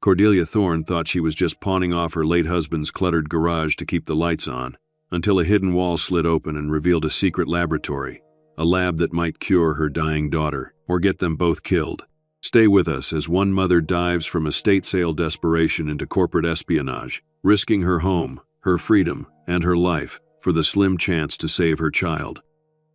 Cordelia Thorne thought she was just pawning off her late husband's cluttered garage to keep the lights on, until a hidden wall slid open and revealed a secret laboratory, a lab that might cure her dying daughter, or get them both killed. Stay with us as one mother dives from estate sale desperation into corporate espionage, risking her home, her freedom, and her life for the slim chance to save her child.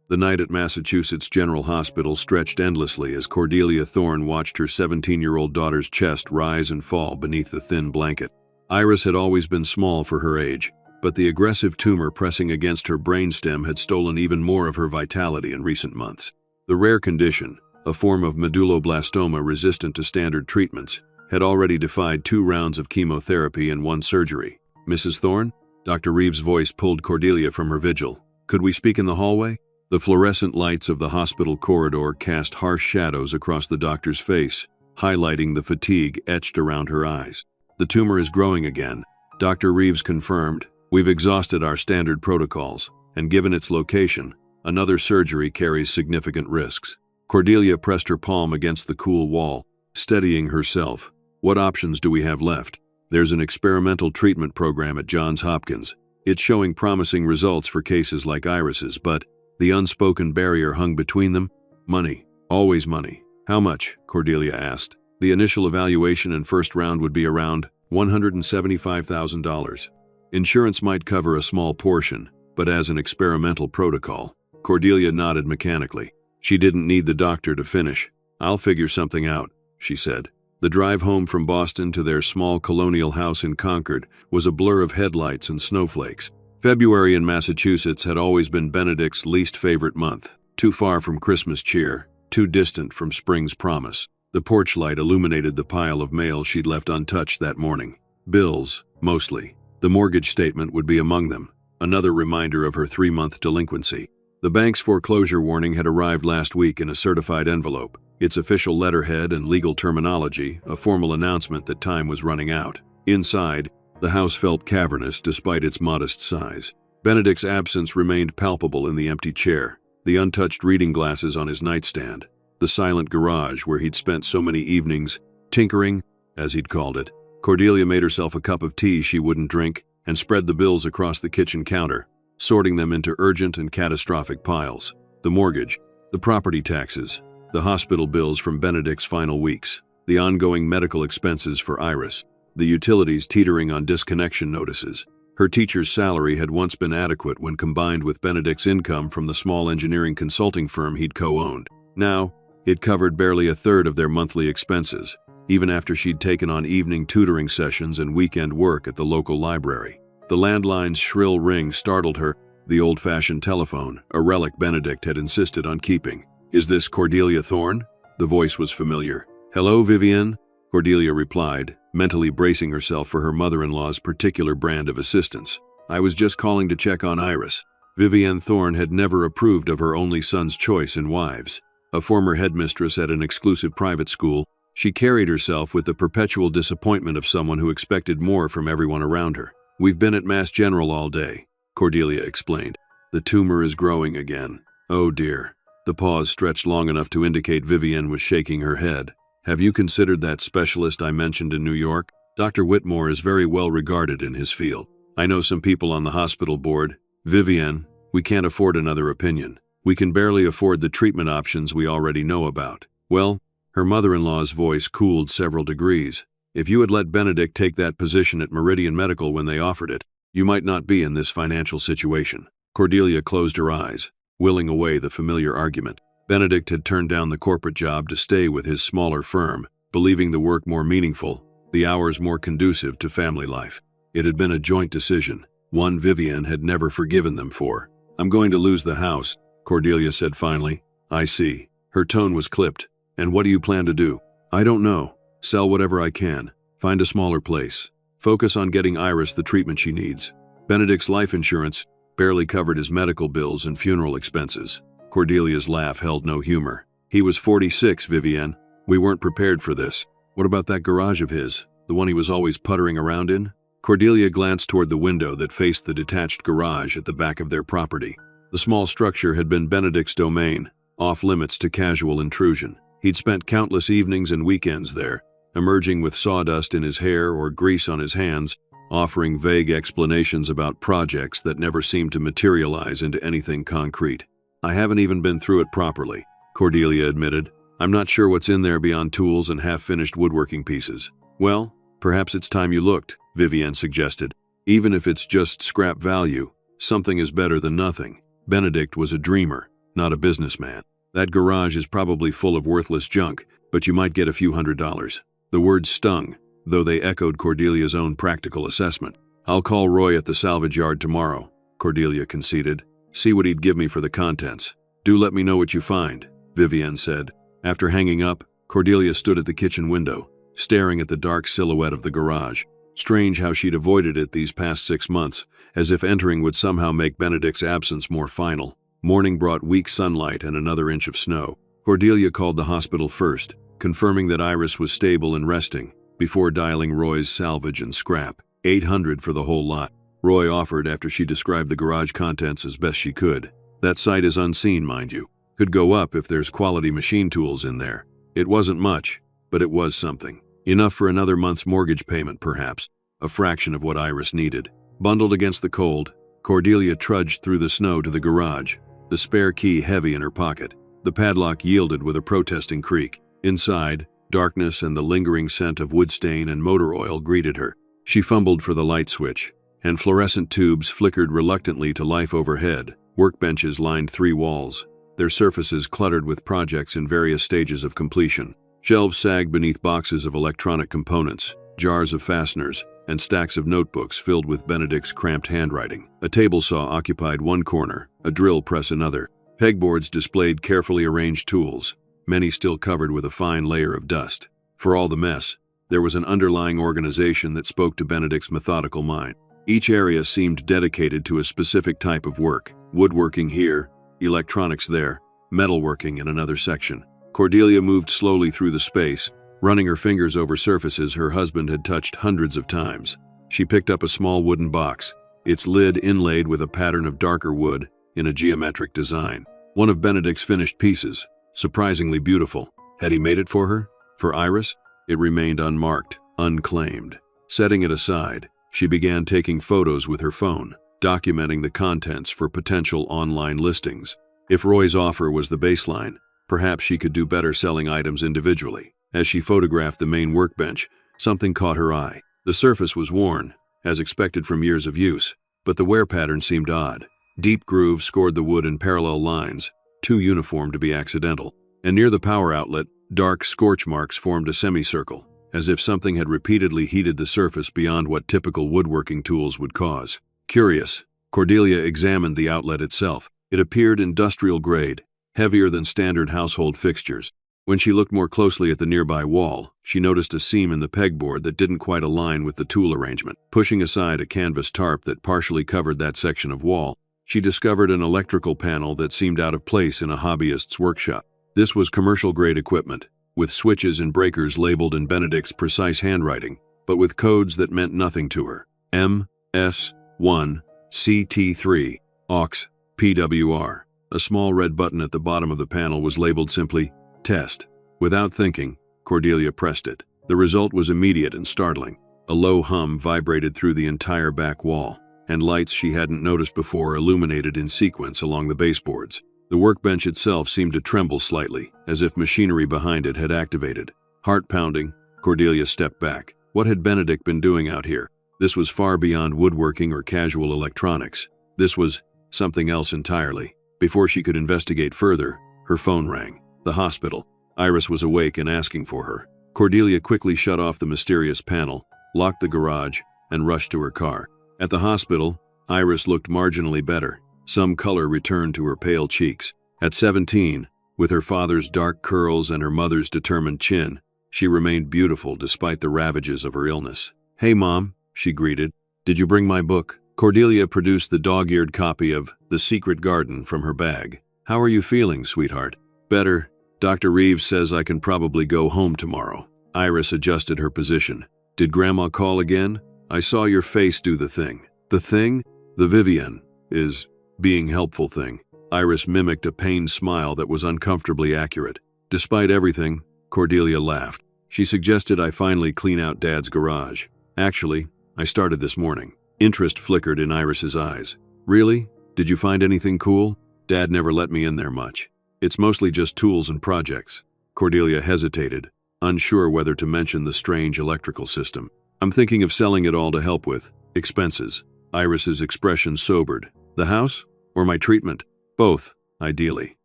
The night at Massachusetts General Hospital stretched endlessly as Cordelia Thorne watched her 17-year-old daughter's chest rise and fall beneath the thin blanket. Iris had always been small for her age, but the aggressive tumor pressing against her brainstem had stolen even more of her vitality in recent months. The rare condition, a form of medulloblastoma resistant to standard treatments, had already defied 2 rounds of chemotherapy and 1 surgery. "Mrs. Thorne?" Dr. Reeves' voice pulled Cordelia from her vigil. "Could we speak in the hallway?" The fluorescent lights of the hospital corridor cast harsh shadows across the doctor's face, highlighting the fatigue etched around her eyes. "The tumor is growing again," Dr. Reeves confirmed. "We've exhausted our standard protocols, and given its location, another surgery carries significant risks." Cordelia pressed her palm against the cool wall, steadying herself. "What options do we have left?" "There's an experimental treatment program at Johns Hopkins. It's showing promising results for cases like Iris's, but the unspoken barrier hung between them. Money. Always money. "How much?" Cordelia asked. "The initial evaluation and first round would be around $175,000. Insurance might cover a small portion, but as an experimental protocol." Cordelia nodded mechanically. She didn't need the doctor to finish. "I'll figure something out," she said. The drive home from Boston to their small colonial house in Concord was a blur of headlights and snowflakes. February in Massachusetts had always been Benedict's least favorite month, too far from Christmas cheer, too distant from spring's promise. The porch light illuminated the pile of mail she'd left untouched that morning. Bills, mostly. The mortgage statement would be among them, another reminder of her 3-month delinquency. The bank's foreclosure warning had arrived last week in a certified envelope, its official letterhead and legal terminology a formal announcement that time was running out. Inside, the house felt cavernous despite its modest size. Benedict's absence remained palpable in the empty chair, the untouched reading glasses on his nightstand, the silent garage where he'd spent so many evenings, tinkering, as he'd called it. Cordelia made herself a cup of tea she wouldn't drink and spread the bills across the kitchen counter, sorting them into urgent and catastrophic piles. The mortgage, the property taxes, the hospital bills from Benedict's final weeks, the ongoing medical expenses for Iris, the utilities teetering on disconnection notices. Her teacher's salary had once been adequate when combined with Benedict's income from the small engineering consulting firm he'd co-owned. Now, it covered barely a third of their monthly expenses, even after she'd taken on evening tutoring sessions and weekend work at the local library. The landline's shrill ring startled her, the old-fashioned telephone, a relic Benedict had insisted on keeping. "Is this Cordelia Thorne?" The voice was familiar. "Hello, Vivian," Cordelia replied, mentally bracing herself for her mother-in-law's particular brand of assistance. "I was just calling to check on Iris." Vivian Thorne had never approved of her only son's choice in wives. A former headmistress at an exclusive private school, she carried herself with the perpetual disappointment of someone who expected more from everyone around her. "We've been at Mass General all day," Cordelia explained. "The tumor is growing again." "Oh dear." The pause stretched long enough to indicate Vivian was shaking her head. "Have you considered that specialist I mentioned in New York? Dr. Whitmore is very well regarded in his field. I know some people on the hospital board. Vivian, we can't afford another opinion. We can barely afford the treatment options we already know about." "Well," her mother-in-law's voice cooled several degrees, "if you had let Benedict take that position at Meridian Medical when they offered it, you might not be in this financial situation." Cordelia closed her eyes, willing away the familiar argument. Benedict had turned down the corporate job to stay with his smaller firm, believing the work more meaningful, the hours more conducive to family life. It had been a joint decision, one Vivian had never forgiven them for. "I'm going to lose the house," Cordelia said finally. "I see." Her tone was clipped. "And what do you plan to do?" "I don't know. Sell whatever I can. Find a smaller place. Focus on getting Iris the treatment she needs." Benedict's life insurance barely covered his medical bills and funeral expenses. Cordelia's laugh held no humor. "He was 46, Vivian. We weren't prepared for this." "What about that garage of his, the one he was always puttering around in?" Cordelia glanced toward the window that faced the detached garage at the back of their property. The small structure had been Benedict's domain, off limits to casual intrusion. He'd spent countless evenings and weekends there, emerging with sawdust in his hair or grease on his hands, offering vague explanations about projects that never seemed to materialize into anything concrete. "I haven't even been through it properly," Cordelia admitted. "I'm not sure what's in there beyond tools and half-finished woodworking pieces." "Well, perhaps it's time you looked," Vivienne suggested. "Even if it's just scrap value, something is better than nothing." Benedict was a dreamer, not a businessman. "That garage is probably full of worthless junk, but you might get a few $100s. The words stung, though they echoed Cordelia's own practical assessment. "I'll call Roy at the salvage yard tomorrow," Cordelia conceded. "See what he'd give me for the contents. Do let me know what you find," Vivienne said. After hanging up, Cordelia stood at the kitchen window, staring at the dark silhouette of the garage. Strange how she'd avoided it these past 6 months, as if entering would somehow make Benedict's absence more final. Morning brought weak sunlight and another inch of snow. Cordelia called the hospital first, confirming that Iris was stable and resting, before dialing Roy's salvage and scrap. $800 for the whole lot, Roy offered after she described the garage contents as best she could. That site is unseen, mind you. Could go up if there's quality machine tools in there. It wasn't much, but it was something. Enough for another month's mortgage payment, perhaps, a fraction of what Iris needed. Bundled against the cold, Cordelia trudged through the snow to the garage, the spare key heavy in her pocket. The padlock yielded with a protesting creak. Inside, darkness and the lingering scent of wood stain and motor oil greeted her. She fumbled for the light switch, and fluorescent tubes flickered reluctantly to life overhead. Workbenches lined 3 walls, their surfaces cluttered with projects in various stages of completion. Shelves sagged beneath boxes of electronic components, jars of fasteners, and stacks of notebooks filled with Benedict's cramped handwriting. A table saw occupied one corner, a drill press another. Pegboards displayed carefully arranged tools, many still covered with a fine layer of dust. For all the mess, there was an underlying organization that spoke to Benedict's methodical mind. Each area seemed dedicated to a specific type of work. Woodworking here, electronics there, metalworking in another section. Cordelia moved slowly through the space, running her fingers over surfaces her husband had touched hundreds of times. She picked up a small wooden box, its lid inlaid with a pattern of darker wood in a geometric design. One of Benedict's finished pieces, surprisingly beautiful. Had he made it for her? For Iris? It remained unmarked, unclaimed. Setting it aside, she began taking photos with her phone, documenting the contents for potential online listings. If Roy's offer was the baseline, perhaps she could do better selling items individually. As she photographed the main workbench, something caught her eye. The surface was worn, as expected from years of use, but the wear pattern seemed odd. Deep grooves scored the wood in parallel lines, too uniform to be accidental. And near the power outlet, dark scorch marks formed a semicircle, as if something had repeatedly heated the surface beyond what typical woodworking tools would cause. Curious, Cordelia examined the outlet itself. It appeared industrial grade, heavier than standard household fixtures. When she looked more closely at the nearby wall, she noticed a seam in the pegboard that didn't quite align with the tool arrangement. Pushing aside a canvas tarp that partially covered that section of wall, she discovered an electrical panel that seemed out of place in a hobbyist's workshop. This was commercial-grade equipment, with switches and breakers labeled in Benedict's precise handwriting, but with codes that meant nothing to her. MS1, CT3, AUX, PWR. A small red button at the bottom of the panel was labeled simply, Test. Without thinking, Cordelia pressed it. The result was immediate and startling. A low hum vibrated through the entire back wall, and lights she hadn't noticed before illuminated in sequence along the baseboards. The workbench itself seemed to tremble slightly, as if machinery behind it had activated. Heart pounding, Cordelia stepped back. What had Benedict been doing out here? This was far beyond woodworking or casual electronics. This was something else entirely. Before she could investigate further, her phone rang. The hospital. Iris was awake and asking for her. Cordelia quickly shut off the mysterious panel, locked the garage, and rushed to her car. At the hospital, Iris looked marginally better. Some color returned to her pale cheeks. At 17, with her father's dark curls and her mother's determined chin, she remained beautiful despite the ravages of her illness. "Hey, Mom," she greeted. "Did you bring my book?" Cordelia produced the dog-eared copy of The Secret Garden from her bag. "How are you feeling, sweetheart?" "Better. Dr. Reeves says I can probably go home tomorrow." Iris adjusted her position. "Did Grandma call again? I saw your face do the thing." "The thing?" "The Vivienne is being helpful thing." Iris mimicked a pained smile that was uncomfortably accurate. Despite everything, Cordelia laughed. She suggested I finally clean out Dad's garage. Actually, I started this morning. Interest flickered in Iris's eyes. Really? Did you find anything cool? Dad never let me in there much. It's mostly just tools and projects. Cordelia hesitated, unsure whether to mention the strange electrical system. I'm thinking of selling it all to help with expenses. Iris's expression sobered. The house? Or my treatment? Both, ideally.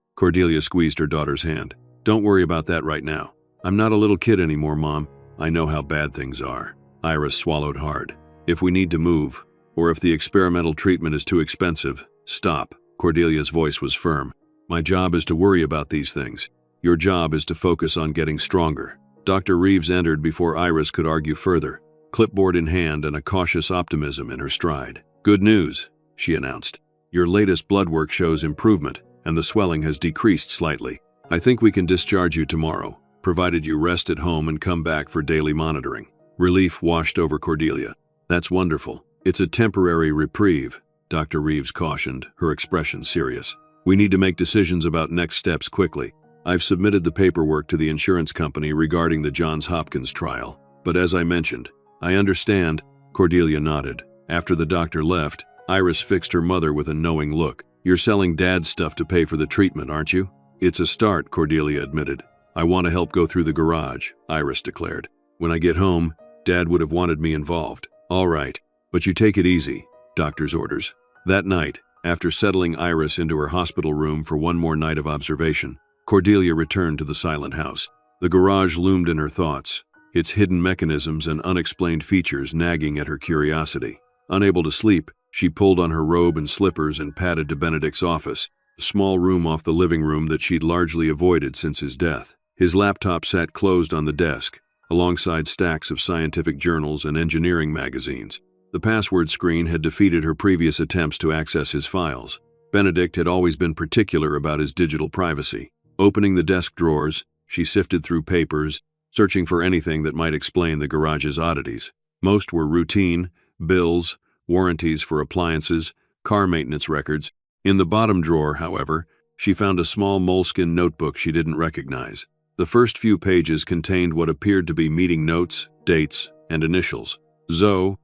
Cordelia squeezed her daughter's hand. Don't worry about that right now. I'm not a little kid anymore, Mom. I know how bad things are. Iris swallowed hard. If we need to move, or if the experimental treatment is too expensive, stop. Cordelia's voice was firm. My job is to worry about these things. Your job is to focus on getting stronger. Dr. Reeves entered before Iris could argue further, clipboard in hand and a cautious optimism in her stride. Good news, she announced. Your latest blood work shows improvement, and the swelling has decreased slightly. I think we can discharge you tomorrow, provided you rest at home and come back for daily monitoring. Relief washed over Cordelia. That's wonderful. It's a temporary reprieve, Dr. Reeves cautioned, her expression serious. We need to make decisions about next steps quickly. I've submitted the paperwork to the insurance company regarding the Johns Hopkins trial, but as I mentioned, I understand. Cordelia nodded. After the doctor left, Iris fixed her mother with a knowing look. You're selling Dad's stuff to pay for the treatment, aren't you? It's a start, Cordelia admitted. I want to help go through the garage, Iris declared. When I get home, Dad would have wanted me involved. All right, but you take it easy, doctor's orders. That night, after settling Iris into her hospital room for one more night of observation, Cordelia returned to the silent house. The garage loomed in her thoughts, its hidden mechanisms and unexplained features nagging at her curiosity. Unable to sleep, she pulled on her robe and slippers and padded to Benedict's office, a small room off the living room that she'd largely avoided since his death. His laptop sat closed on the desk, alongside stacks of scientific journals and engineering magazines. The password screen had defeated her previous attempts to access his files. Benedict had always been particular about his digital privacy. Opening the desk drawers, she sifted through papers, searching for anything that might explain the garage's oddities. Most were routine, bills, warranties for appliances, car maintenance records. In the bottom drawer, however, she found a small moleskin notebook she didn't recognize. The first few pages contained what appeared to be meeting notes, dates, and initials. Zoe,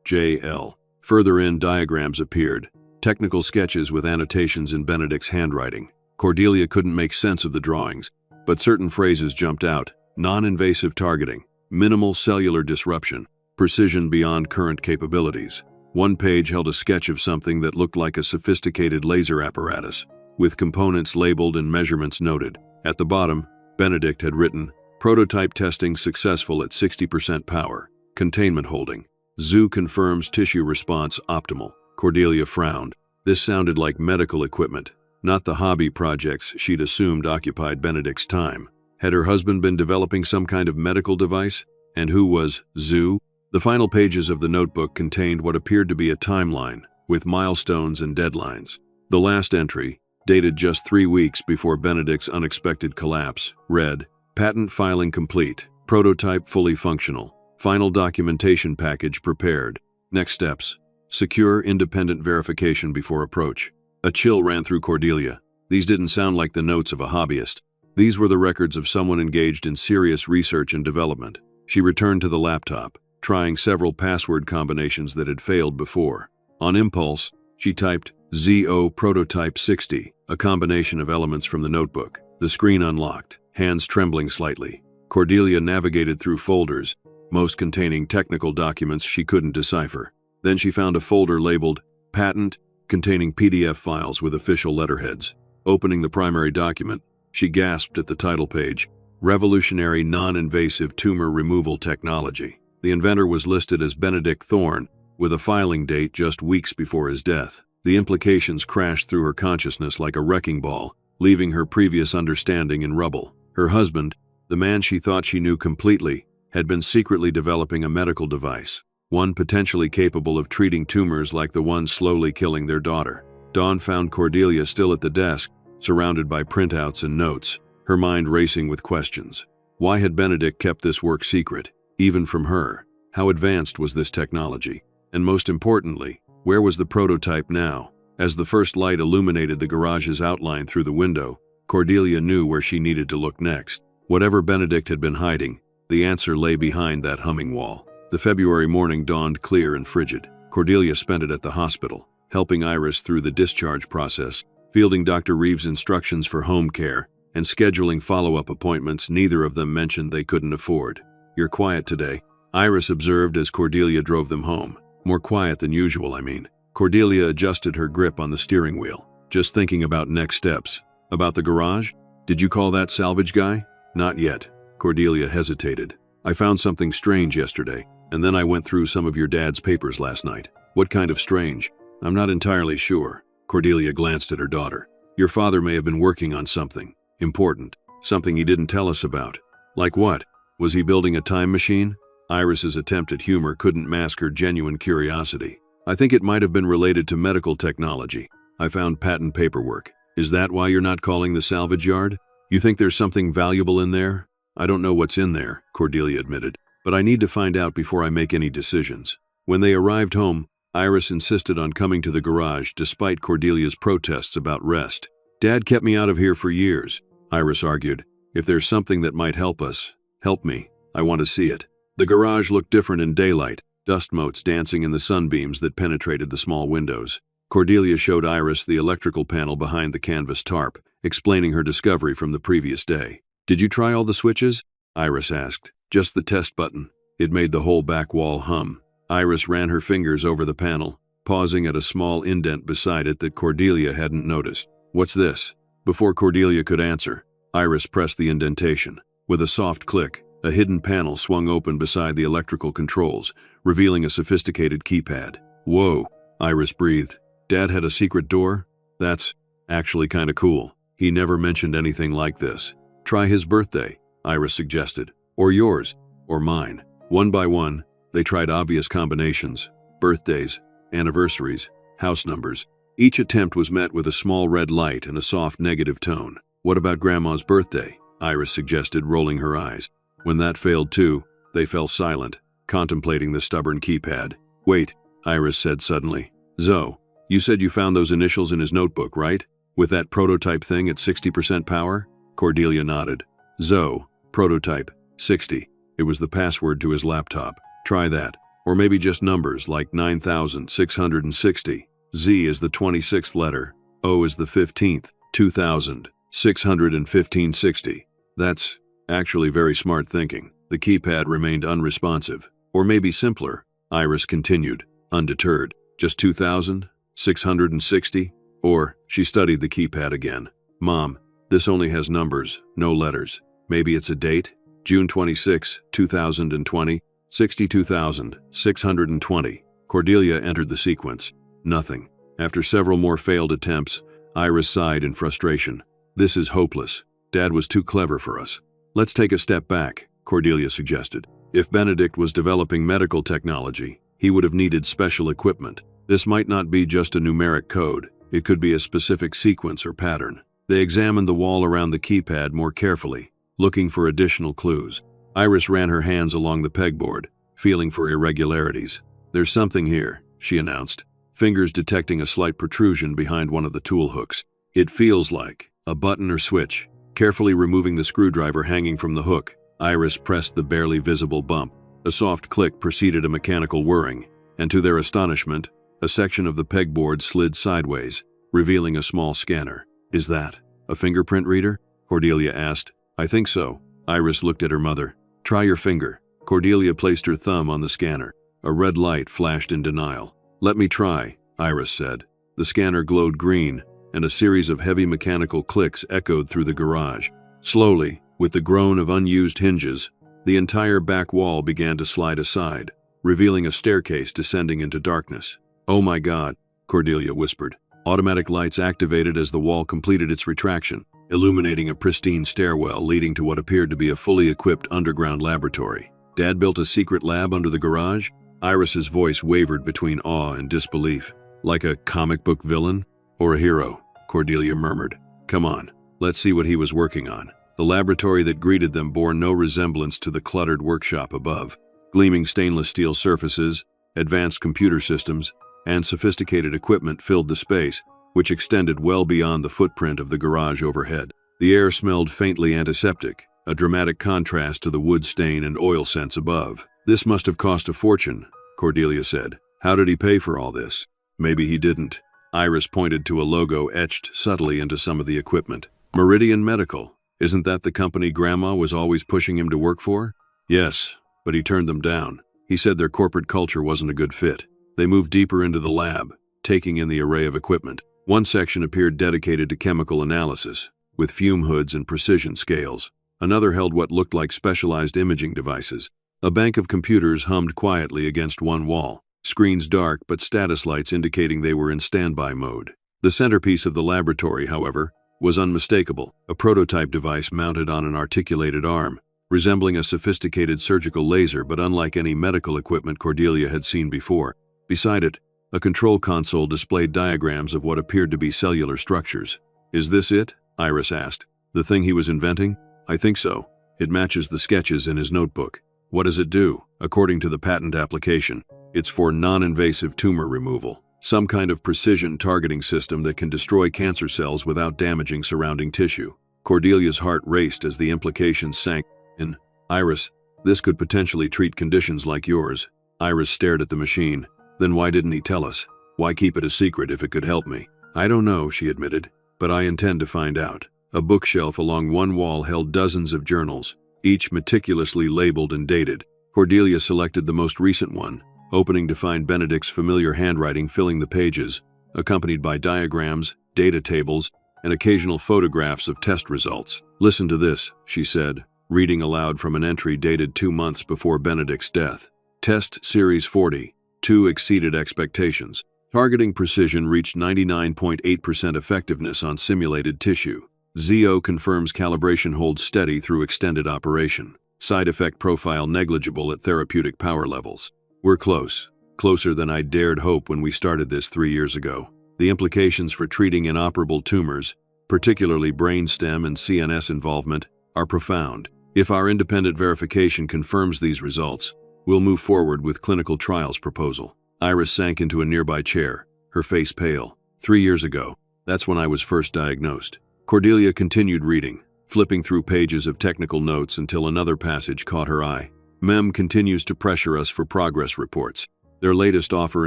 J.L. Further in, diagrams appeared, technical sketches with annotations in Benedict's handwriting. Cordelia couldn't make sense of the drawings, but certain phrases jumped out. Non-invasive targeting, minimal cellular disruption, precision beyond current capabilities. One page held a sketch of something that looked like a sophisticated laser apparatus, with components labeled and measurements noted. At the bottom, Benedict had written, prototype testing successful at 60% power, containment holding. Zoo confirms tissue response optimal. Cordelia frowned. This sounded like medical equipment, not the hobby projects she'd assumed occupied Benedict's time. Had her husband been developing some kind of medical device? And who was Zoo? The final pages of the notebook contained what appeared to be a timeline, with milestones and deadlines. The last entry, dated just 3 weeks before Benedict's unexpected collapse, read, patent filing complete, prototype fully functional, final documentation package prepared. Next steps, secure independent verification before approach. A chill ran through Cordelia. These didn't sound like the notes of a hobbyist. These were the records of someone engaged in serious research and development. She returned to the laptop, trying several password combinations that had failed before. On impulse, she typed ZO Prototype 60, a combination of elements from the notebook. The screen unlocked, hands trembling slightly. Cordelia navigated through folders, most containing technical documents she couldn't decipher. Then she found a folder labeled Patent, containing PDF files with official letterheads. Opening the primary document, she gasped at the title page, Revolutionary Non-Invasive Tumor Removal Technology. The inventor was listed as Benedict Thorne, with a filing date just weeks before his death. The implications crashed through her consciousness like a wrecking ball, leaving her previous understanding in rubble. Her husband, the man she thought she knew completely, had been secretly developing a medical device, one potentially capable of treating tumors like the one slowly killing their daughter. Dawn found Cordelia still at the desk, surrounded by printouts and notes, her mind racing with questions. Why had Benedict kept this work secret, even from her? How advanced was this technology? And most importantly, where was the prototype now? As the first light illuminated the garage's outline through the window, Cordelia knew where she needed to look next. Whatever Benedict had been hiding, the answer lay behind that humming wall. The February morning dawned clear and frigid. Cordelia spent it at the hospital, helping Iris through the discharge process, fielding Dr. Reeves' instructions for home care, and scheduling follow-up appointments neither of them mentioned they couldn't afford. "You're quiet today," Iris observed as Cordelia drove them home. "More quiet than usual, I mean." Cordelia adjusted her grip on the steering wheel, just thinking about next steps. "About the garage? Did you call that salvage guy?" "Not yet." Cordelia hesitated. "I found something strange yesterday, and then I went through some of your dad's papers last night." "What kind of strange?" "I'm not entirely sure." Cordelia glanced at her daughter. "Your father may have been working on something important, something he didn't tell us about." "Like what? Was he building a time machine?" Iris's attempt at humor couldn't mask her genuine curiosity. "I think it might have been related to medical technology. I found patent paperwork." "Is that why you're not calling the salvage yard? You think there's something valuable in there?" "I don't know what's in there," Cordelia admitted, "but I need to find out before I make any decisions." When they arrived home, Iris insisted on coming to the garage despite Cordelia's protests about rest. "Dad kept me out of here for years," Iris argued. "If there's something that might help us, help me. I want to see it." The garage looked different in daylight, dust motes dancing in the sunbeams that penetrated the small windows. Cordelia showed Iris the electrical panel behind the canvas tarp, explaining her discovery from the previous day. "Did you try all the switches?" Iris asked. "Just the test button." It made the whole back wall hum. Iris ran her fingers over the panel, pausing at a small indent beside it that Cordelia hadn't noticed. "What's this?" Before Cordelia could answer, Iris pressed the indentation. With a soft click, a hidden panel swung open beside the electrical controls, revealing a sophisticated keypad. "Whoa," Iris breathed. "Dad had a secret door? That's actually kinda cool. He never mentioned anything like this." "Try his birthday," Iris suggested. "Or yours, or mine." One by one, they tried obvious combinations: birthdays, anniversaries, house numbers. Each attempt was met with a small red light and a soft negative tone. "What about Grandma's birthday?" Iris suggested, rolling her eyes. When that failed too, they fell silent, contemplating the stubborn keypad. "Wait," Iris said suddenly. "Zoe, you said you found those initials in his notebook, right? With that prototype thing at 60% power?" Cordelia nodded. "Zoe, prototype, 60. It was the password to his laptop. Try that. Or maybe just numbers like 9,660. Z is the 26th letter. O is the 15th. 2,61560. That's actually very smart thinking." The keypad remained unresponsive. "Or maybe simpler," Iris continued, undeterred. "Just 2,660? Or," she studied the keypad again. "Mom, this only has numbers, no letters. Maybe it's a date? June 26, 2020, 62,620. Cordelia entered the sequence. Nothing. After several more failed attempts, Iris sighed in frustration. "This is hopeless. Dad was too clever for us." "Let's take a step back," Cordelia suggested. "If Benedict was developing medical technology, he would have needed special equipment. This might not be just a numeric code. It could be a specific sequence or pattern." They examined the wall around the keypad more carefully, looking for additional clues. Iris ran her hands along the pegboard, feeling for irregularities. "There's something here," she announced, fingers detecting a slight protrusion behind one of the tool hooks. "It feels like a button or switch." Carefully removing the screwdriver hanging from the hook, Iris pressed the barely visible bump. A soft click preceded a mechanical whirring, and to their astonishment, a section of the pegboard slid sideways, revealing a small scanner. "Is that a fingerprint reader?" Cordelia asked. "I think so." Iris looked at her mother. "Try your finger." Cordelia placed her thumb on the scanner. A red light flashed in denial. "Let me try," Iris said. The scanner glowed green, and a series of heavy mechanical clicks echoed through the garage. Slowly, with the groan of unused hinges, the entire back wall began to slide aside, revealing a staircase descending into darkness. "Oh my God," Cordelia whispered. Automatic lights activated as the wall completed its retraction, illuminating a pristine stairwell leading to what appeared to be a fully equipped underground laboratory. "Dad built a secret lab under the garage?" Iris's voice wavered between awe and disbelief. "Like a comic book villain? Or a hero?" Cordelia murmured. "Come on, let's see what he was working on." The laboratory that greeted them bore no resemblance to the cluttered workshop above. Gleaming stainless steel surfaces, advanced computer systems, and sophisticated equipment filled the space, which extended well beyond the footprint of the garage overhead. The air smelled faintly antiseptic, a dramatic contrast to the wood stain and oil scents above. "This must have cost a fortune," Cordelia said. "How did he pay for all this?" "Maybe he didn't." Iris pointed to a logo etched subtly into some of the equipment. "Meridian Medical. Isn't that the company Grandma was always pushing him to work for?" "Yes, but he turned them down. He said their corporate culture wasn't a good fit." They moved deeper into the lab, taking in the array of equipment. One section appeared dedicated to chemical analysis, with fume hoods and precision scales. Another held what looked like specialized imaging devices. A bank of computers hummed quietly against one wall, screens dark but status lights indicating they were in standby mode. The centerpiece of the laboratory, however, was unmistakable, a prototype device mounted on an articulated arm, resembling a sophisticated surgical laser but unlike any medical equipment Cordelia had seen before. Beside it, a control console displayed diagrams of what appeared to be cellular structures. "Is this it?" Iris asked. "The thing he was inventing?" "I think so. It matches the sketches in his notebook." "What does it do?" "According to the patent application, it's for non-invasive tumor removal. Some kind of precision targeting system that can destroy cancer cells without damaging surrounding tissue." Cordelia's heart raced as the implications sank in. "Iris, this could potentially treat conditions like yours." Iris stared at the machine. "Then why didn't he tell us? Why keep it a secret if it could help me?" "I don't know," she admitted, "but I intend to find out." A bookshelf along one wall held dozens of journals, each meticulously labeled and dated. Cordelia selected the most recent one, opening to find Benedict's familiar handwriting filling the pages, accompanied by diagrams, data tables, and occasional photographs of test results. "Listen to this," she said, reading aloud from an entry dated 2 months before Benedict's death. "Test Series 40. 2 exceeded expectations. Targeting precision reached 99.8% effectiveness on simulated tissue. ZO confirms calibration holds steady through extended operation. Side effect profile negligible at therapeutic power levels." "We're close. Closer than I dared hope when we started this 3 years ago. The implications for treating inoperable tumors, particularly brainstem and CNS involvement, are profound. If our independent verification confirms these results, we'll move forward with clinical trials proposal." Iris sank into a nearby chair, her face pale. 3 years ago, that's when I was first diagnosed." Cordelia continued reading, flipping through pages of technical notes until another passage caught her eye. "MEM continues to pressure us for progress reports. Their latest offer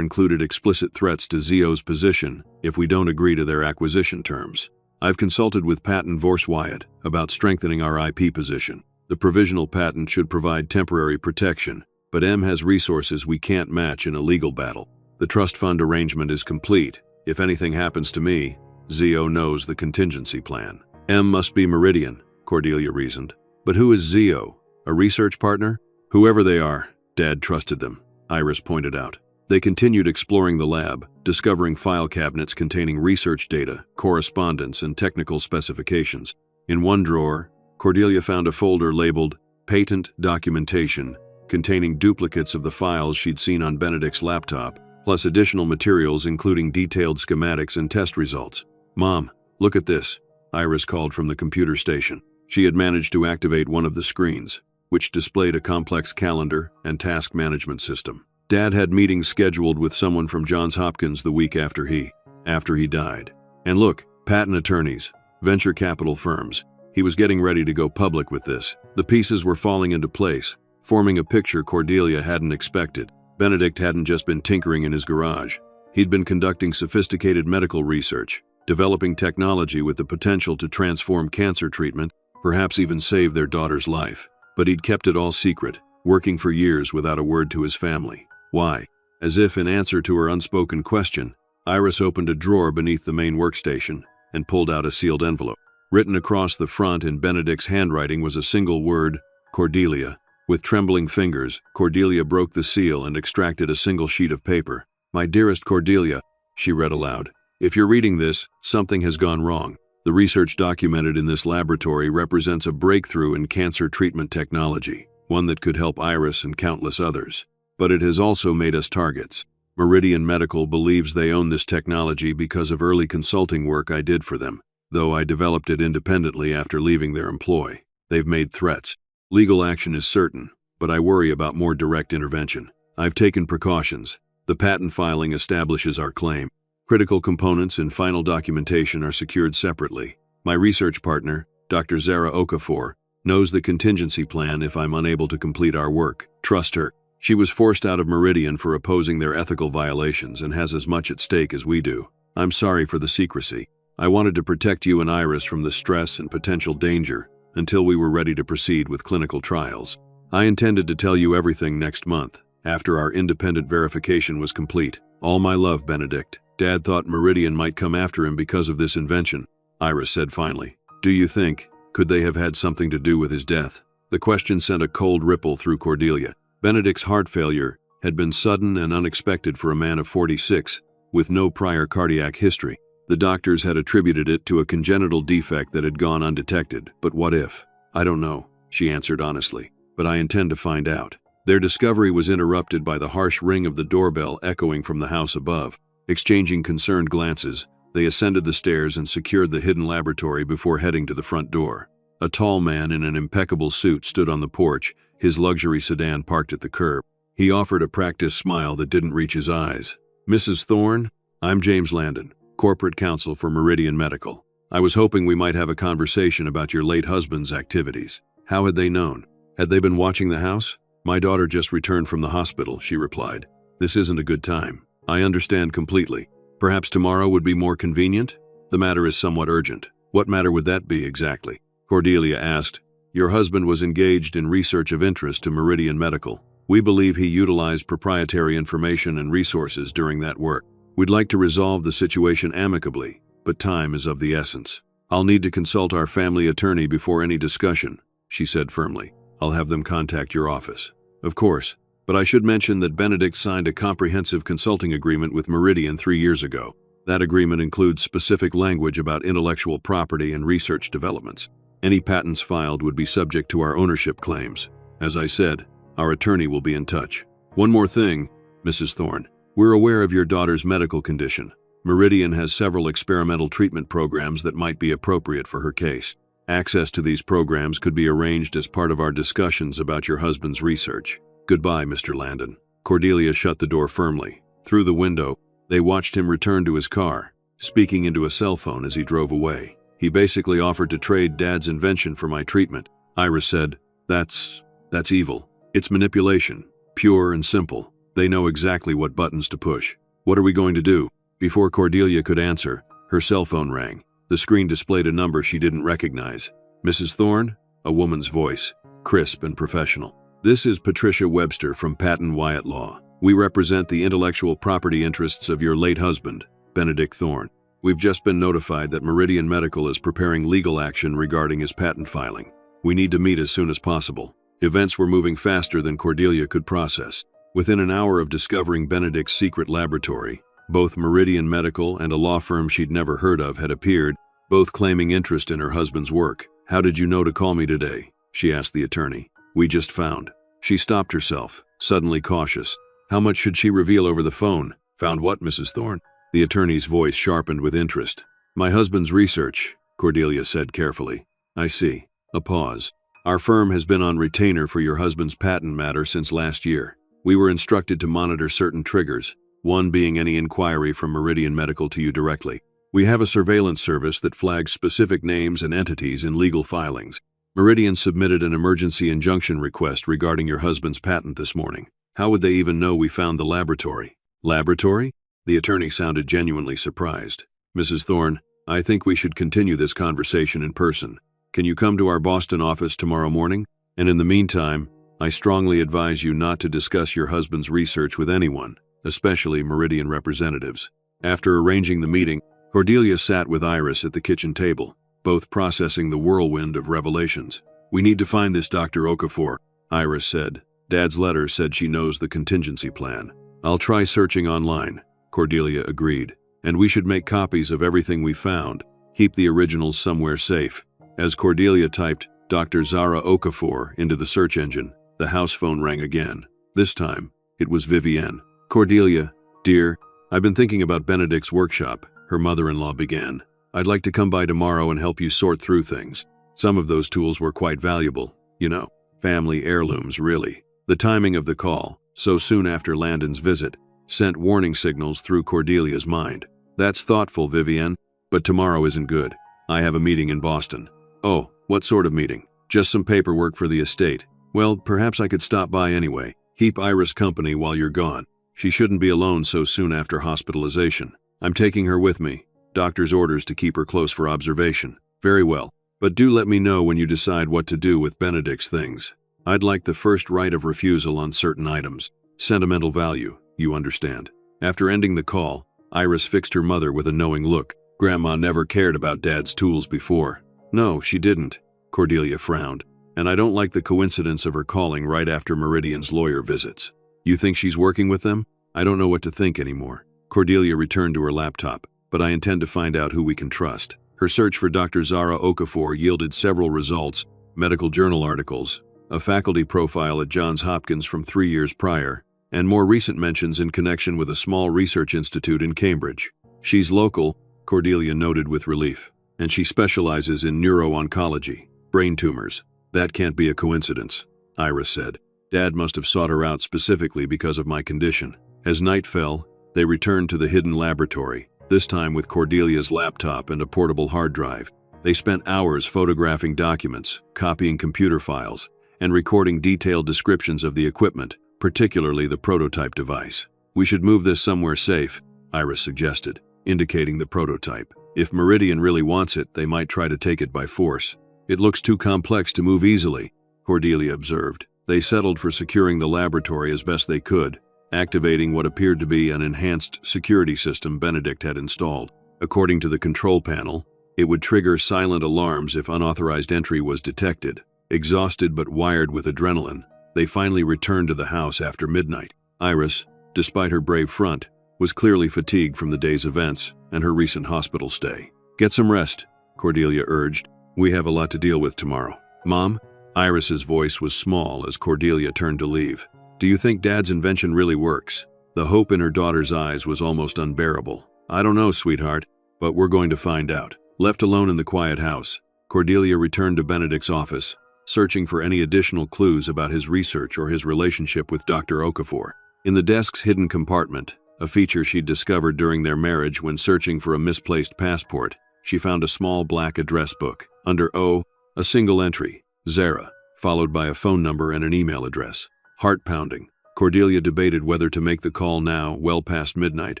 included explicit threats to ZO's position if we don't agree to their acquisition terms. I've consulted with Patent Vorse Wyatt about strengthening our IP position. The provisional patent should provide temporary protection, but M has resources we can't match in a legal battle. The trust fund arrangement is complete. If anything happens to me, ZO knows the contingency plan." "M must be Meridian," Cordelia reasoned. "But who is ZO? A research partner?" "Whoever they are, Dad trusted them," Iris pointed out. They continued exploring the lab, discovering file cabinets containing research data, correspondence, and technical specifications. In one drawer, Cordelia found a folder labeled Patent Documentation, containing duplicates of the files she'd seen on Benedict's laptop, plus additional materials including detailed schematics and test results. "Mom, look at this," Iris called from the computer station. She had managed to activate one of the screens, which displayed a complex calendar and task management system. Dad had meetings scheduled with someone from Johns Hopkins the week after he died. And look, patent attorneys, venture capital firms. He was getting ready to go public with this. The pieces were falling into place, forming a picture Cordelia hadn't expected. Benedict hadn't just been tinkering in his garage. He'd been conducting sophisticated medical research, developing technology with the potential to transform cancer treatment, perhaps even save their daughter's life. But he'd kept it all secret, working for years without a word to his family. Why? As if in answer to her unspoken question, Iris opened a drawer beneath the main workstation and pulled out a sealed envelope. Written across the front in Benedict's handwriting was a single word, Cordelia. With trembling fingers, Cordelia broke the seal and extracted a single sheet of paper. "My dearest Cordelia," she read aloud. "If you're reading this, something has gone wrong. The research documented in this laboratory represents a breakthrough in cancer treatment technology, one that could help Iris and countless others. But it has also made us targets. Meridian Medical believes they own this technology because of early consulting work I did for them, though I developed it independently after leaving their employ. They've made threats. Legal action is certain, but I worry about more direct intervention. I've taken precautions. The patent filing establishes our claim. Critical components and final documentation are secured separately. My research partner, Dr. Zara Okafor, Knows the contingency plan if I'm unable to complete our work. Trust her. She was forced out of Meridian for opposing their ethical violations and has as much at stake as we do. I'm sorry for the secrecy. I wanted to protect you and Iris from the stress and potential danger until we were ready to proceed with clinical trials. I intended to tell you everything next month, after our independent verification was complete. All my love, Benedict. Dad thought Meridian might come after him because of this invention, Iris said finally. Do you think, could they have had something to do with his death? The question sent a cold ripple through Cordelia. Benedict's heart failure had been sudden and unexpected for a man of 46, with no prior cardiac history. The doctors had attributed it to a congenital defect that had gone undetected. But what if? I don't know, she answered honestly, but I intend to find out. Their discovery was interrupted by the harsh ring of the doorbell echoing from the house above. Exchanging concerned glances, they ascended the stairs and secured the hidden laboratory before heading to the front door. A tall man in an impeccable suit stood on the porch, his luxury sedan parked at the curb. He offered a practiced smile that didn't reach his eyes. Mrs. Thorne, I'm James Landon, corporate counsel for Meridian Medical. I was hoping we might have a conversation about your late husband's activities. How had they known? Had they been watching the house? My daughter just returned from the hospital, she replied. This isn't a good time. I understand completely. Perhaps tomorrow would be more convenient? The matter is somewhat urgent. What matter would that be exactly? Cordelia asked. Your husband was engaged in research of interest to Meridian Medical. We believe he utilized proprietary information and resources during that work. We'd like to resolve the situation amicably, but time is of the essence. I'll need to consult our family attorney before any discussion, she said firmly. I'll have them contact your office. Of course, but I should mention that Benedict signed a comprehensive consulting agreement with Meridian 3 years ago. That agreement includes specific language about intellectual property and research developments. Any patents filed would be subject to our ownership claims. As I said, our attorney will be in touch. One more thing, Mrs. Thorne. We're aware of your daughter's medical condition. Meridian has several experimental treatment programs that might be appropriate for her case. Access to these programs could be arranged as part of our discussions about your husband's research. Goodbye, Mr. Landon. Cordelia shut the door firmly. Through the window, they watched him return to his car, speaking into a cell phone as he drove away. He basically offered to trade Dad's invention for my treatment. Iris said, That's evil. It's manipulation, pure and simple. They know exactly what buttons to push. What are we going to do? Before Cordelia could answer, her cell phone rang. The screen displayed a number she didn't recognize. Mrs. Thorne? A woman's voice, crisp and professional. This is Patricia Webster from Patton Wyatt Law. We represent the intellectual property interests of your late husband, Benedict Thorne. We've just been notified that Meridian Medical is preparing legal action regarding his patent filing. We need to meet as soon as possible. Events were moving faster than Cordelia could process. Within an hour of discovering Benedict's secret laboratory, both Meridian Medical and a law firm she'd never heard of had appeared, both claiming interest in her husband's work. How did you know to call me today? She asked the attorney. We just found. She stopped herself, suddenly cautious. How much should she reveal over the phone? Found what, Mrs. Thorne? The attorney's voice sharpened with interest. My husband's research, Cordelia said carefully. I see. A pause. Our firm has been on retainer for your husband's patent matter since last year. We were instructed to monitor certain triggers, one being any inquiry from Meridian Medical to you directly. We have a surveillance service that flags specific names and entities in legal filings. Meridian submitted an emergency injunction request regarding your husband's patent this morning. How would they even know we found the laboratory? Laboratory? The attorney sounded genuinely surprised. Mrs. Thorne, I think we should continue this conversation in person. Can you come to our Boston office tomorrow morning? And in the meantime, I strongly advise you not to discuss your husband's research with anyone, especially Meridian representatives. After arranging the meeting, Cordelia sat with Iris at the kitchen table, both processing the whirlwind of revelations. We need to find this Dr. Okafor, Iris said. Dad's letter said she knows the contingency plan. I'll try searching online, Cordelia agreed. And we should make copies of everything we found. Keep the originals somewhere safe. As Cordelia typed Dr. Zara Okafor into the search engine, the house phone rang again. This time, it was Vivienne. Cordelia, dear, I've been thinking about Benedict's workshop, her mother-in-law began. I'd like to come by tomorrow and help you sort through things. Some of those tools were quite valuable, you know, family heirlooms, really. The timing of the call, so soon after Landon's visit, sent warning signals through Cordelia's mind. That's thoughtful, Vivienne, but tomorrow isn't good. I have a meeting in Boston. Oh, what sort of meeting? Just some paperwork for the estate. Well, perhaps I could stop by anyway. Keep Iris company while you're gone. She shouldn't be alone so soon after hospitalization. I'm taking her with me. Doctor's orders to keep her close for observation. Very well. But do let me know when you decide what to do with Benedict's things. I'd like the first right of refusal on certain items. Sentimental value, you understand. After ending the call, Iris fixed her mother with a knowing look. Grandma never cared about Dad's tools before. No, she didn't. Cordelia frowned. And I don't like the coincidence of her calling right after Meridian's lawyer visits. You think she's working with them? I don't know what to think anymore. Cordelia returned to her laptop, but I intend to find out who we can trust. Her search for Dr. Zara Okafor yielded several results: medical journal articles, a faculty profile at Johns Hopkins from 3 years prior, and more recent mentions in connection with a small research institute in Cambridge. She's local, Cordelia noted with relief, and she specializes in neuro-oncology, brain tumors. That can't be a coincidence, Iris said. Dad must have sought her out specifically because of my condition. As night fell, they returned to the hidden laboratory, this time with Cordelia's laptop and a portable hard drive. They spent hours photographing documents, copying computer files, and recording detailed descriptions of the equipment, particularly the prototype device. We should move this somewhere safe, Iris suggested, indicating the prototype. If Meridian really wants it, they might try to take it by force. It looks too complex to move easily, Cordelia observed. They settled for securing the laboratory as best they could, activating what appeared to be an enhanced security system Benedict had installed. According to the control panel, it would trigger silent alarms if unauthorized entry was detected. Exhausted but wired with adrenaline, they finally returned to the house after midnight. Iris, despite her brave front, was clearly fatigued from the day's events and her recent hospital stay. Get some rest, Cordelia urged. We have a lot to deal with tomorrow. Mom? Iris's voice was small as Cordelia turned to leave. Do you think Dad's invention really works? The hope in her daughter's eyes was almost unbearable. I don't know, sweetheart, but we're going to find out. Left alone in the quiet house, Cordelia returned to Benedict's office, searching for any additional clues about his research or his relationship with Dr. Okafor. In the desk's hidden compartment, a feature she'd discovered during their marriage when searching for a misplaced passport, she found a small black address book. Under O, a single entry, Zara, followed by a phone number and an email address. Heart pounding, Cordelia debated whether to make the call now, well past midnight,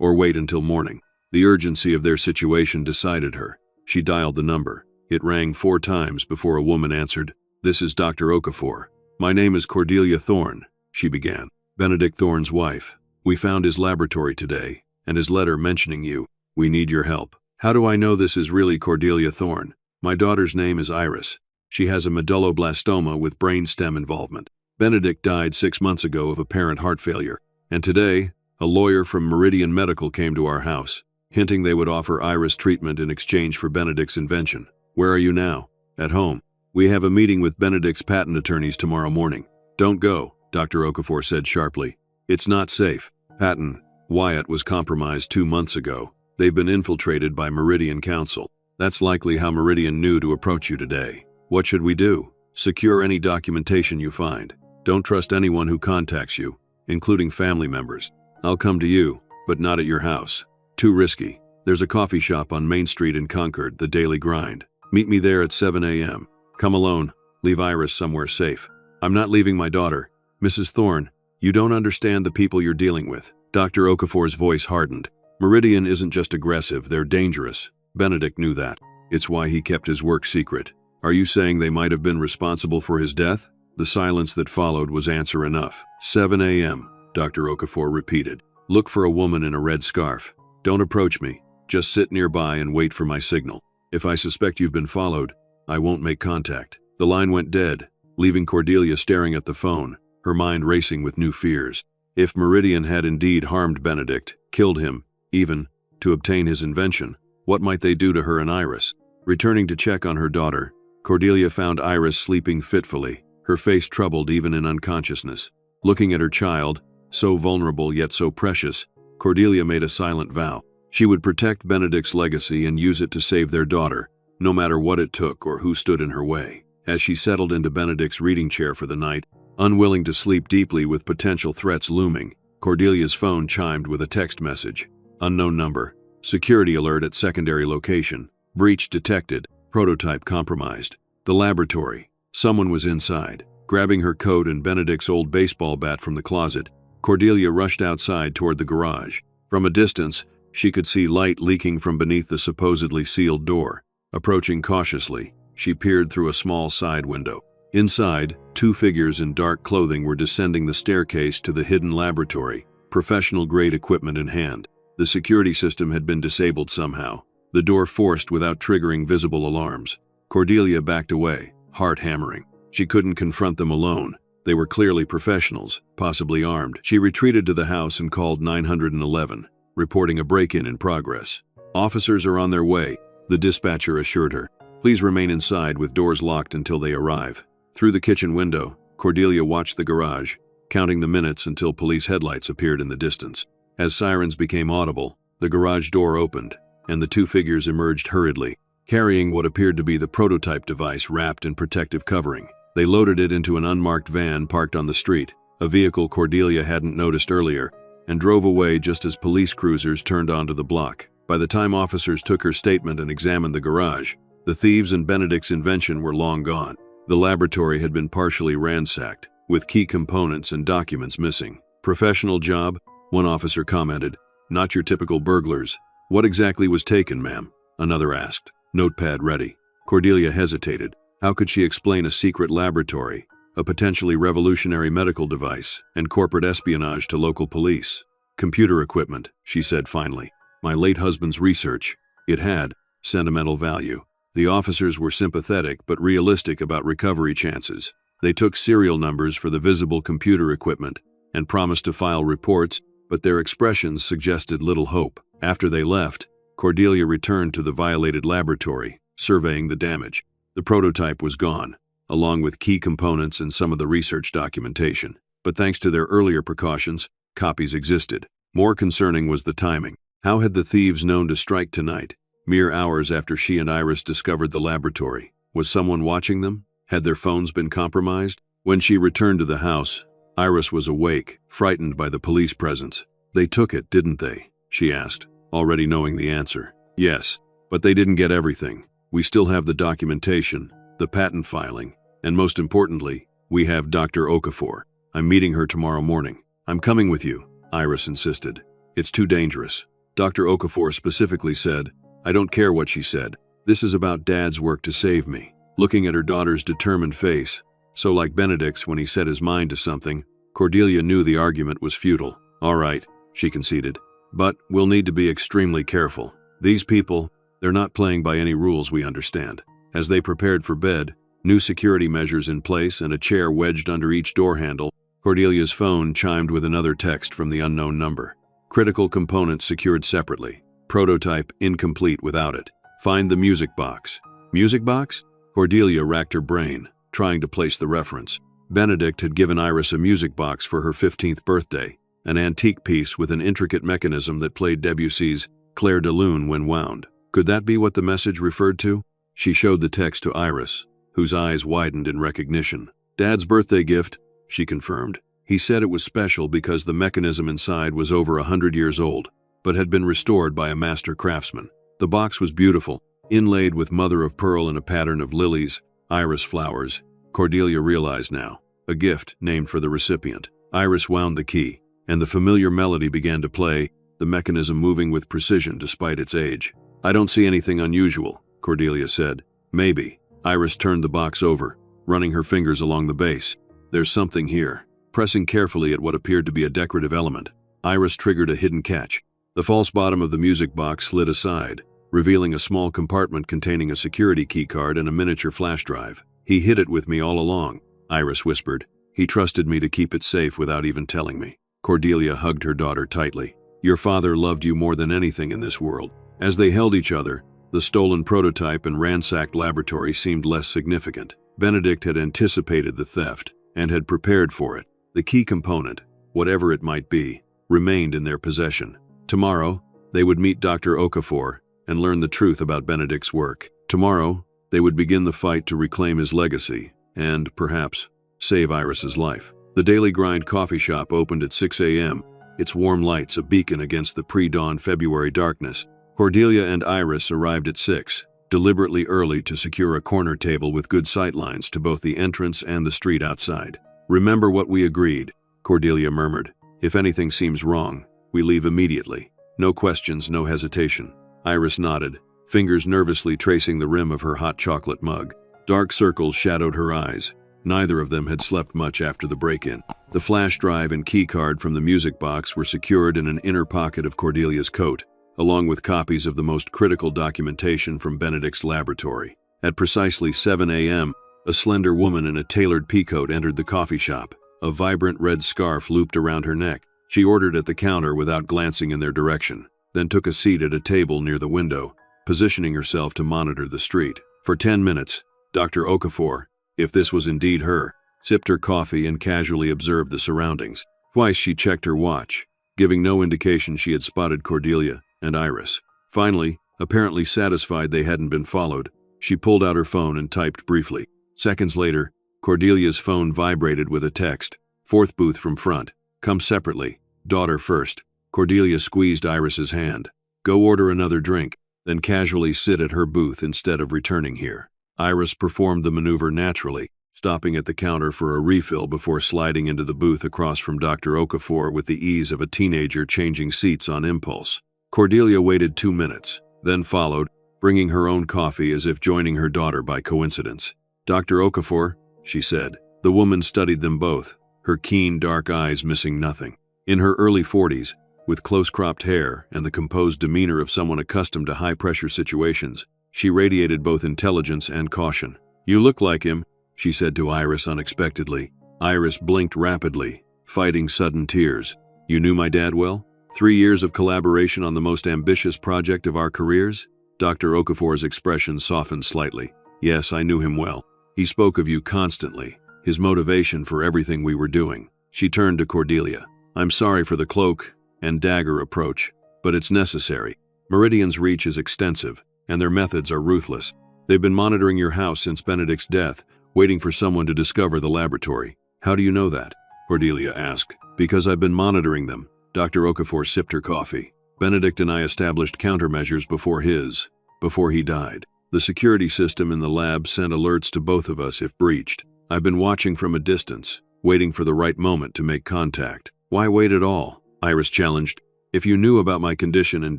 or wait until morning. The urgency of their situation decided her. She dialed the number. It rang 4 times before a woman answered. This is Dr. Okafor. My name is Cordelia Thorne, she began. Benedict Thorne's wife. We found his laboratory today, and his letter mentioning you. We need your help. How do I know this is really Cordelia Thorne? My daughter's name is Iris. She has a medulloblastoma with brainstem involvement. Benedict died 6 months ago of apparent heart failure, and today, a lawyer from Meridian Medical came to our house, hinting they would offer Iris treatment in exchange for Benedict's invention. Where are you now? At home. We have a meeting with Benedict's patent attorneys tomorrow morning. Don't go, Dr. Okafor said sharply. It's not safe. Patent Wyatt was compromised 2 months ago. They've been infiltrated by Meridian Counsel. That's likely how Meridian knew to approach you today. What should we do? Secure any documentation you find. Don't trust anyone who contacts you, including family members. I'll come to you, but not at your house. Too risky. There's a coffee shop on Main Street in Concord, The Daily Grind. Meet me there at 7 a.m. Come alone. Leave Iris somewhere safe. I'm not leaving my daughter. Mrs. Thorne, you don't understand the people you're dealing with. Dr. Okafor's voice hardened. Meridian isn't just aggressive, they're dangerous. Benedict knew that. It's why he kept his work secret. Are you saying they might have been responsible for his death? The silence that followed was answer enough. 7 a.m., Dr. Okafor repeated. Look for a woman in a red scarf. Don't approach me. Just sit nearby and wait for my signal. If I suspect you've been followed, I won't make contact. The line went dead, leaving Cordelia staring at the phone, her mind racing with new fears. If Meridian had indeed harmed Benedict, killed him, even, to obtain his invention, what might they do to her and Iris? Returning to check on her daughter, Cordelia found Iris sleeping fitfully, her face troubled even in unconsciousness. Looking at her child, so vulnerable yet so precious, Cordelia made a silent vow. She would protect Benedict's legacy and use it to save their daughter, no matter what it took or who stood in her way. As she settled into Benedict's reading chair for the night, unwilling to sleep deeply with potential threats looming, Cordelia's phone chimed with a text message. Unknown number. Security alert at secondary location. Breach detected. Prototype compromised. The laboratory. Someone was inside. Grabbing her coat and Benedict's old baseball bat from the closet, Cordelia rushed outside toward the garage. From a distance, she could see light leaking from beneath the supposedly sealed door. Approaching cautiously, she peered through a small side window. Inside, two figures in dark clothing were descending the staircase to the hidden laboratory, professional-grade equipment in hand. The security system had been disabled somehow, the door forced without triggering visible alarms. Cordelia backed away, heart hammering. She couldn't confront them alone. They were clearly professionals, possibly armed. She retreated to the house and called 911, reporting a break-in in progress. "Officers are on their way," the dispatcher assured her. "Please remain inside with doors locked until they arrive." Through the kitchen window, Cordelia watched the garage, counting the minutes until police headlights appeared in the distance. As sirens became audible, the garage door opened, and the two figures emerged hurriedly, carrying what appeared to be the prototype device wrapped in protective covering. They loaded it into an unmarked van parked on the street, a vehicle Cordelia hadn't noticed earlier, and drove away just as police cruisers turned onto the block. By the time officers took her statement and examined the garage, the thieves and Benedict's invention were long gone. The laboratory had been partially ransacked, with key components and documents missing. "Professional job," one officer commented. "Not your typical burglars." "What exactly was taken, ma'am?" another asked, notepad ready. Cordelia hesitated. How could she explain a secret laboratory, a potentially revolutionary medical device, and corporate espionage to local police? "Computer equipment," she said finally. "My late husband's research. It had sentimental value." The officers were sympathetic but realistic about recovery chances. They took serial numbers for the visible computer equipment and promised to file reports, but their expressions suggested little hope. After they left, Cordelia returned to the violated laboratory, surveying the damage. The prototype was gone, along with key components and some of the research documentation. But thanks to their earlier precautions, copies existed. More concerning was the timing. How had the thieves known to strike tonight, mere hours after she and Iris discovered the laboratory? Was someone watching them? Had their phones been compromised? When she returned to the house, Iris was awake, frightened by the police presence. "They took it, didn't they?" she asked, already knowing the answer. "Yes, but they didn't get everything. We still have the documentation, the patent filing, and most importantly, we have Dr. Okafor. I'm meeting her tomorrow morning." "I'm coming with you," Iris insisted. "It's too dangerous." Dr. Okafor specifically said, "I don't care what she said. This is about Dad's work to save me." Looking at her daughter's determined face, so like Benedict's when he set his mind to something, Cordelia knew the argument was futile. "All right," she conceded, "but we'll need to be extremely careful. These people, they're not playing by any rules we understand." As they prepared for bed, new security measures in place and a chair wedged under each door handle, Cordelia's phone chimed with another text from the unknown number. "Critical components secured separately. Prototype incomplete without it. Find the music box." "Music box?" Cordelia racked her brain, trying to place the reference. Benedict had given Iris a music box for her 15th birthday, an antique piece with an intricate mechanism that played Debussy's Clair de Lune when wound. Could that be what the message referred to? She showed the text to Iris, whose eyes widened in recognition. "Dad's birthday gift," she confirmed. "He said it was special because the mechanism inside was over 100 years old, but had been restored by a master craftsman. The box was beautiful, inlaid with mother-of-pearl in a pattern of lilies, iris flowers." Cordelia realized now. A gift named for the recipient. Iris wound the key, and the familiar melody began to play, the mechanism moving with precision despite its age. "I don't see anything unusual," Cordelia said. "Maybe." Iris turned the box over, running her fingers along the base. "There's something here." Pressing carefully at what appeared to be a decorative element, Iris triggered a hidden catch. The false bottom of the music box slid aside, revealing a small compartment containing a security keycard and a miniature flash drive. "He hid it with me all along," Iris whispered. "He trusted me to keep it safe without even telling me." Cordelia hugged her daughter tightly. "Your father loved you more than anything in this world." As they held each other, the stolen prototype and ransacked laboratory seemed less significant. Benedict had anticipated the theft and had prepared for it. The key component, whatever it might be, remained in their possession. Tomorrow, they would meet Dr. Okafor and learn the truth about Benedict's work. Tomorrow, they would begin the fight to reclaim his legacy and, perhaps, save Iris's life. The Daily Grind coffee shop opened at 6 a.m., its warm lights a beacon against the pre-dawn February darkness. Cordelia and Iris arrived at 6. deliberately early to secure a corner table with good sightlines to both the entrance and the street outside. "Remember what we agreed," Cordelia murmured. "If anything seems wrong, we leave immediately. No questions, no hesitation." Iris nodded, fingers nervously tracing the rim of her hot chocolate mug. Dark circles shadowed her eyes. Neither of them had slept much after the break-in. The flash drive and keycard from the music box were secured in an inner pocket of Cordelia's coat, along with copies of the most critical documentation from Benedict's laboratory. At precisely 7 a.m., a slender woman in a tailored peacoat entered the coffee shop. A vibrant red scarf looped around her neck. She ordered at the counter without glancing in their direction, then took a seat at a table near the window, positioning herself to monitor the street. For 10 minutes, Dr. Okafor, if this was indeed her, sipped her coffee and casually observed the surroundings. Twice she checked her watch, giving no indication she had spotted Cordelia and Iris. Finally, apparently satisfied they hadn't been followed, she pulled out her phone and typed briefly. Seconds later, Cordelia's phone vibrated with a text. "Fourth booth from front. Come separately. Daughter first." Cordelia squeezed Iris's hand. "Go order another drink, then casually sit at her booth instead of returning here." Iris performed the maneuver naturally, stopping at the counter for a refill before sliding into the booth across from Dr. Okafor with the ease of a teenager changing seats on impulse. Cordelia waited 2 minutes, then followed, bringing her own coffee as if joining her daughter by coincidence. "Dr. Okafor," she said. The woman studied them both, her keen dark eyes missing nothing. In her early 40s, with close-cropped hair and the composed demeanor of someone accustomed to high-pressure situations, she radiated both intelligence and caution. "You look like him," she said to Iris unexpectedly. Iris blinked rapidly, fighting sudden tears. "You knew my dad well? 3 years of collaboration on the most ambitious project of our careers?" Dr. Okafor's expression softened slightly. "Yes, I knew him well. He spoke of you constantly, his motivation for everything we were doing." She turned to Cordelia. "I'm sorry for the cloak and dagger approach, but it's necessary. Meridian's reach is extensive, and their methods are ruthless. They've been monitoring your house since Benedict's death, waiting for someone to discover the laboratory." "How do you know that?" Cordelia asked. "Because I've been monitoring them." Dr. Okafor sipped her coffee. "Benedict and I established countermeasures before he died. The security system in the lab sent alerts to both of us if breached. I've been watching from a distance, waiting for the right moment to make contact." "Why wait at all?" Iris challenged. "If you knew about my condition and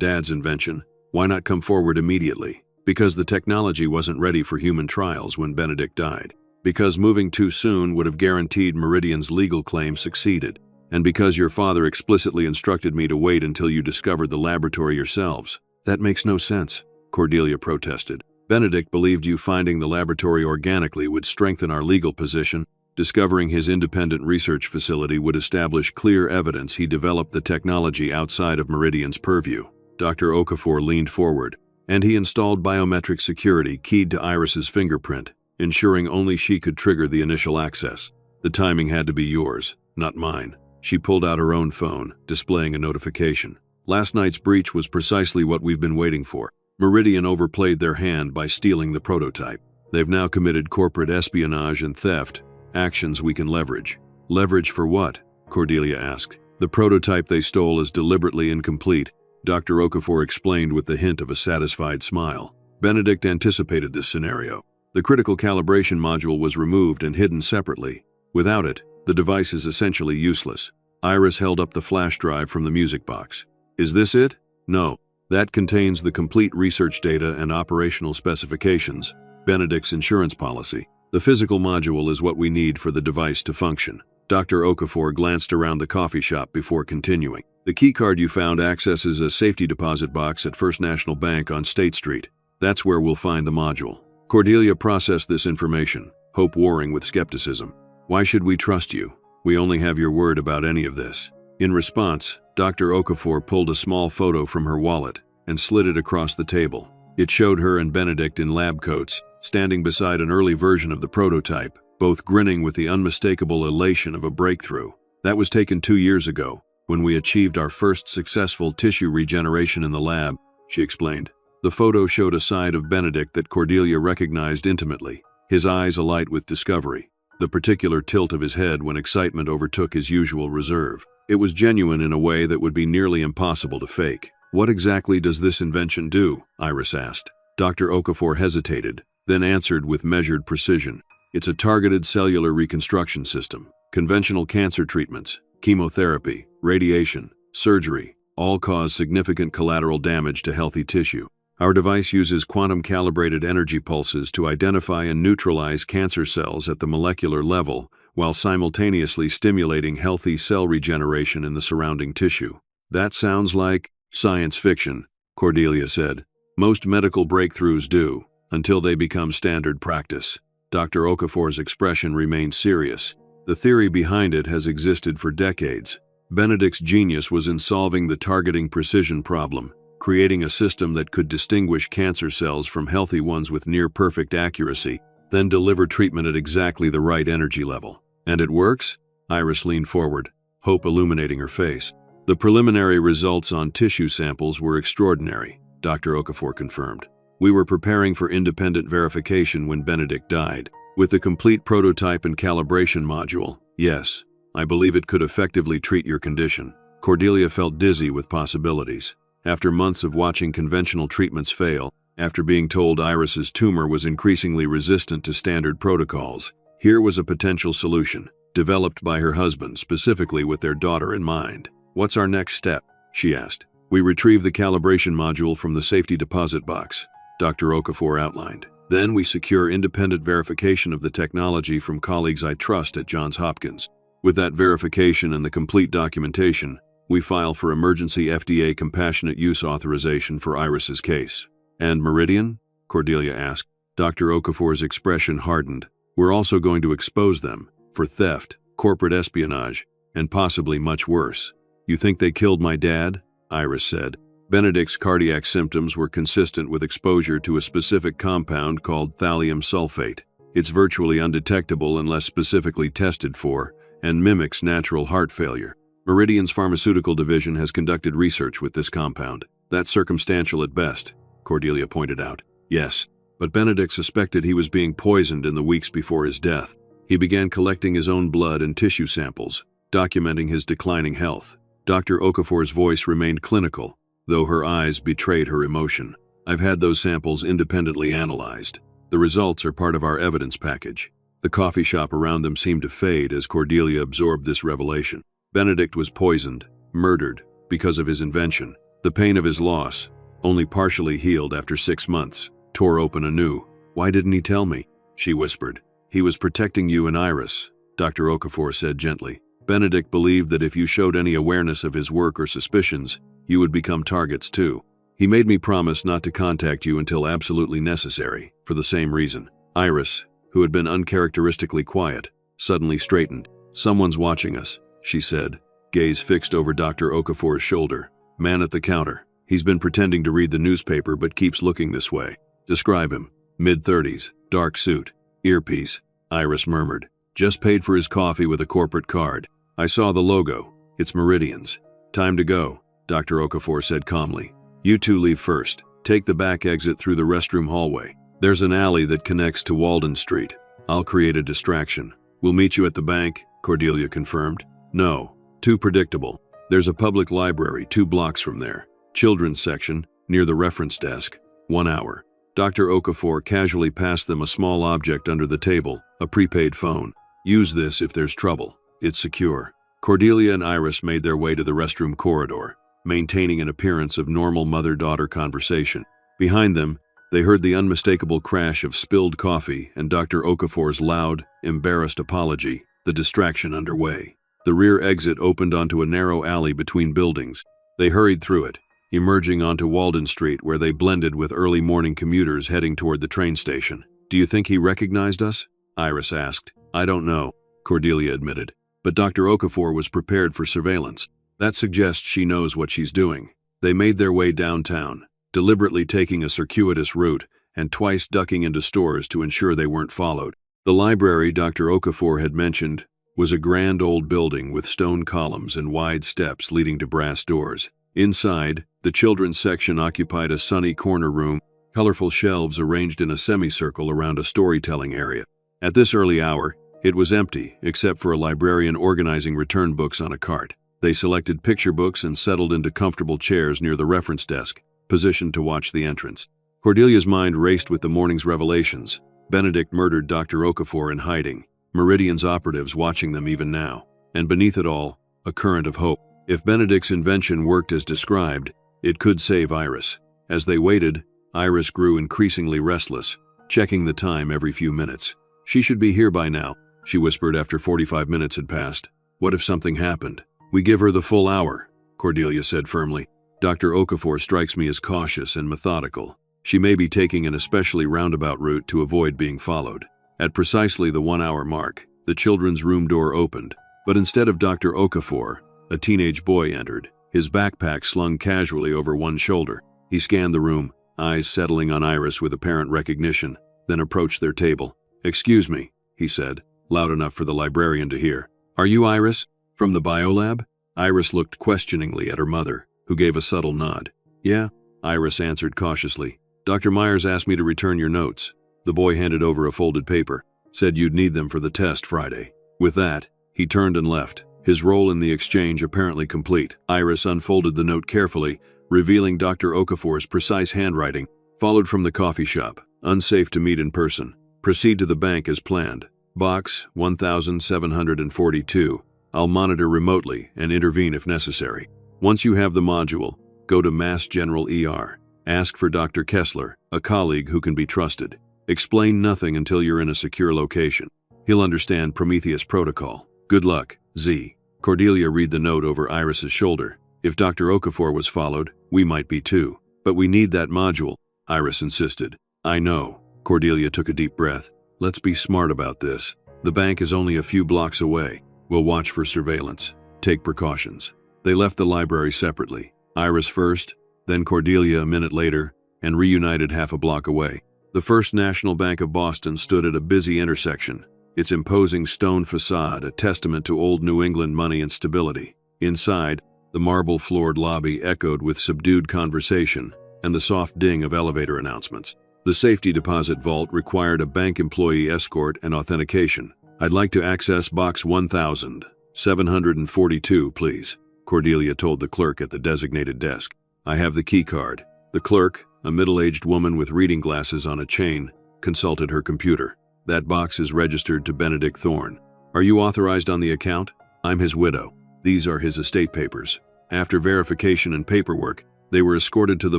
Dad's invention, why not come forward immediately?" "Because the technology wasn't ready for human trials when Benedict died. Because moving too soon would have guaranteed Meridian's legal claim succeeded. And because your father explicitly instructed me to wait until you discovered the laboratory yourselves." "That makes no sense," Cordelia protested. "Benedict believed you finding the laboratory organically would strengthen our legal position. Discovering his independent research facility would establish clear evidence he developed the technology outside of Meridian's purview." Dr. Okafor leaned forward, and he installed biometric security keyed to Iris's fingerprint, ensuring only she could trigger the initial access. "The timing had to be yours, not mine." She pulled out her own phone, displaying a notification. "Last night's breach was precisely what we've been waiting for. Meridian overplayed their hand by stealing the prototype. They've now committed corporate espionage and theft, actions we can leverage." "Leverage for what?" Cordelia asked. "The prototype they stole is deliberately incomplete," Dr. Okafor explained with the hint of a satisfied smile. "Benedict anticipated this scenario. The critical calibration module was removed and hidden separately. Without it, the device is essentially useless." Iris held up the flash drive from the music box. "Is this it?" "No. That contains the complete research data and operational specifications, Benedict's insurance policy. The physical module is what we need for the device to function." Dr. Okafor glanced around the coffee shop before continuing. "The keycard you found accesses a safety deposit box at First National Bank on State Street. That's where we'll find the module." Cordelia processed this information, hope warring with skepticism. "Why should we trust you? We only have your word about any of this." In response, Dr. Okafor pulled a small photo from her wallet and slid it across the table. It showed her and Benedict in lab coats, standing beside an early version of the prototype, both grinning with the unmistakable elation of a breakthrough. "That was taken 2 years ago, when we achieved our first successful tissue regeneration in the lab," she explained. The photo showed a side of Benedict that Cordelia recognized intimately, his eyes alight with discovery, the particular tilt of his head when excitement overtook his usual reserve. It was genuine in a way that would be nearly impossible to fake. "What exactly does this invention do?" Iris asked. Dr. Okafor hesitated, then answered with measured precision. It's a targeted cellular reconstruction system. Conventional cancer treatments, chemotherapy, radiation, surgery, all cause significant collateral damage to healthy tissue. Our device uses quantum-calibrated energy pulses to identify and neutralize cancer cells at the molecular level, while simultaneously stimulating healthy cell regeneration in the surrounding tissue. That sounds like science fiction, Cordelia said. Most medical breakthroughs do, until they become standard practice. Dr. Okafor's expression remained serious. The theory behind it has existed for decades. Benedict's genius was in solving the targeting precision problem, creating a system that could distinguish cancer cells from healthy ones with near-perfect accuracy, then deliver treatment at exactly the right energy level. And it works? Iris leaned forward, hope illuminating her face. The preliminary results on tissue samples were extraordinary, Dr. Okafor confirmed. We were preparing for independent verification when Benedict died. With the complete prototype and calibration module, yes, I believe it could effectively treat your condition. Cordelia felt dizzy with possibilities. After months of watching conventional treatments fail, after being told Iris's tumor was increasingly resistant to standard protocols, here was a potential solution, developed by her husband specifically with their daughter in mind. What's our next step? She asked. We retrieve the calibration module from the safety deposit box, Dr. Okafor outlined. Then we secure independent verification of the technology from colleagues I trust at Johns Hopkins. With that verification and the complete documentation, we file for emergency FDA compassionate use authorization for Iris's case. And Meridian? Cordelia asked. Dr. Okafor's expression hardened. We're also going to expose them for theft, corporate espionage, and possibly much worse. You think they killed my dad? Iris said. Benedict's cardiac symptoms were consistent with exposure to a specific compound called thallium sulfate. It's virtually undetectable unless specifically tested for, and mimics natural heart failure. Meridian's pharmaceutical division has conducted research with this compound. That's circumstantial at best, Cordelia pointed out. Yes, but Benedict suspected he was being poisoned in the weeks before his death. He began collecting his own blood and tissue samples, documenting his declining health. Dr. Okafor's voice remained clinical, though her eyes betrayed her emotion. I've had those samples independently analyzed. The results are part of our evidence package. The coffee shop around them seemed to fade as Cordelia absorbed this revelation. Benedict was poisoned, murdered, because of his invention. The pain of his loss, only partially healed after 6 months, tore open anew. Why didn't he tell me? She whispered. He was protecting you and Iris, Dr. Okafor said gently. Benedict believed that if you showed any awareness of his work or suspicions, you would become targets too. He made me promise not to contact you until absolutely necessary, for the same reason. Iris, who had been uncharacteristically quiet, suddenly straightened. Someone's watching us, she said, gaze fixed over Dr. Okafor's shoulder. Man at the counter. He's been pretending to read the newspaper but keeps looking this way. Describe him. Mid-30s, dark suit, earpiece, Iris murmured. Just paid for his coffee with a corporate card. I saw the logo. It's Meridian's. Time to go, Dr. Okafor said calmly. You two leave first. Take the back exit through the restroom hallway. There's an alley that connects to Walden Street. I'll create a distraction. We'll meet you at the bank, Cordelia confirmed. No, too predictable. There's a public library 2 blocks from there. Children's section, near the reference desk. 1 hour. Dr. Okafor casually passed them a small object under the table, a prepaid phone. Use this if there's trouble. It's secure. Cordelia and Iris made their way to the restroom corridor, maintaining an appearance of normal mother-daughter conversation. Behind them, they heard the unmistakable crash of spilled coffee and Dr. Okafor's loud, embarrassed apology, the distraction underway. The rear exit opened onto a narrow alley between buildings. They hurried through it, emerging onto Walden Street where they blended with early morning commuters heading toward the train station. Do you think he recognized us? Iris asked. I don't know, Cordelia admitted. But Dr. Okafor was prepared for surveillance. That suggests she knows what she's doing. They made their way downtown, deliberately taking a circuitous route and twice ducking into stores to ensure they weren't followed. The library Dr. Okafor had mentioned was a grand old building with stone columns and wide steps leading to brass doors. Inside, the children's section occupied a sunny corner room, colorful shelves arranged in a semicircle around a storytelling area. At this early hour, it was empty, except for a librarian organizing return books on a cart. They selected picture books and settled into comfortable chairs near the reference desk, positioned to watch the entrance. Cordelia's mind raced with the morning's revelations. Benedict murdered Dr. Okafor in hiding, Meridian's operatives watching them even now, and beneath it all, a current of hope. If Benedict's invention worked as described, it could save Iris. As they waited, Iris grew increasingly restless, checking the time every few minutes. She should be here by now, she whispered after 45 minutes had passed. What if something happened? We give her the full hour, Cordelia said firmly. Dr. Okafor strikes me as cautious and methodical. She may be taking an especially roundabout route to avoid being followed. At precisely the 1 hour mark, the children's room door opened, but instead of Dr. Okafor, a teenage boy entered, his backpack slung casually over one shoulder. He scanned the room, eyes settling on Iris with apparent recognition, then approached their table. "Excuse me," he said, loud enough for the librarian to hear. "Are you Iris? From the biolab?" Iris looked questioningly at her mother, who gave a subtle nod. "Yeah," Iris answered cautiously. "Dr. Myers asked me to return your notes." The boy handed over a folded paper, said you'd need them for the test Friday. With that, he turned and left, his role in the exchange apparently complete. Iris unfolded the note carefully, revealing Dr. Okafor's precise handwriting, followed from the coffee shop. Unsafe to meet in person. Proceed to the bank as planned. Box 1742. I'll monitor remotely and intervene if necessary. Once you have the module, go to Mass General ER. Ask for Dr. Kessler, a colleague who can be trusted. Explain nothing until you're in a secure location. He'll understand Prometheus protocol. Good luck, Z. Cordelia read the note over Iris's shoulder. If Dr. Okafor was followed, we might be too. But we need that module, Iris insisted. I know. Cordelia took a deep breath. Let's be smart about this. The bank is only a few blocks away. We'll watch for surveillance. Take precautions. They left the library separately. Iris first, then Cordelia a minute later, and reunited half a block away. The First National Bank of Boston stood at a busy intersection, its imposing stone facade a testament to old New England money and stability. Inside, the marble-floored lobby echoed with subdued conversation and the soft ding of elevator announcements. The safety deposit vault required a bank employee escort and authentication. I'd like to access box 1742, please, Cordelia told the clerk at the designated desk. I have the key card. The clerk, a middle-aged woman with reading glasses on a chain, consulted her computer. That box is registered to Benedict Thorne. Are you authorized on the account? I'm his widow. These are his estate papers. After verification and paperwork, they were escorted to the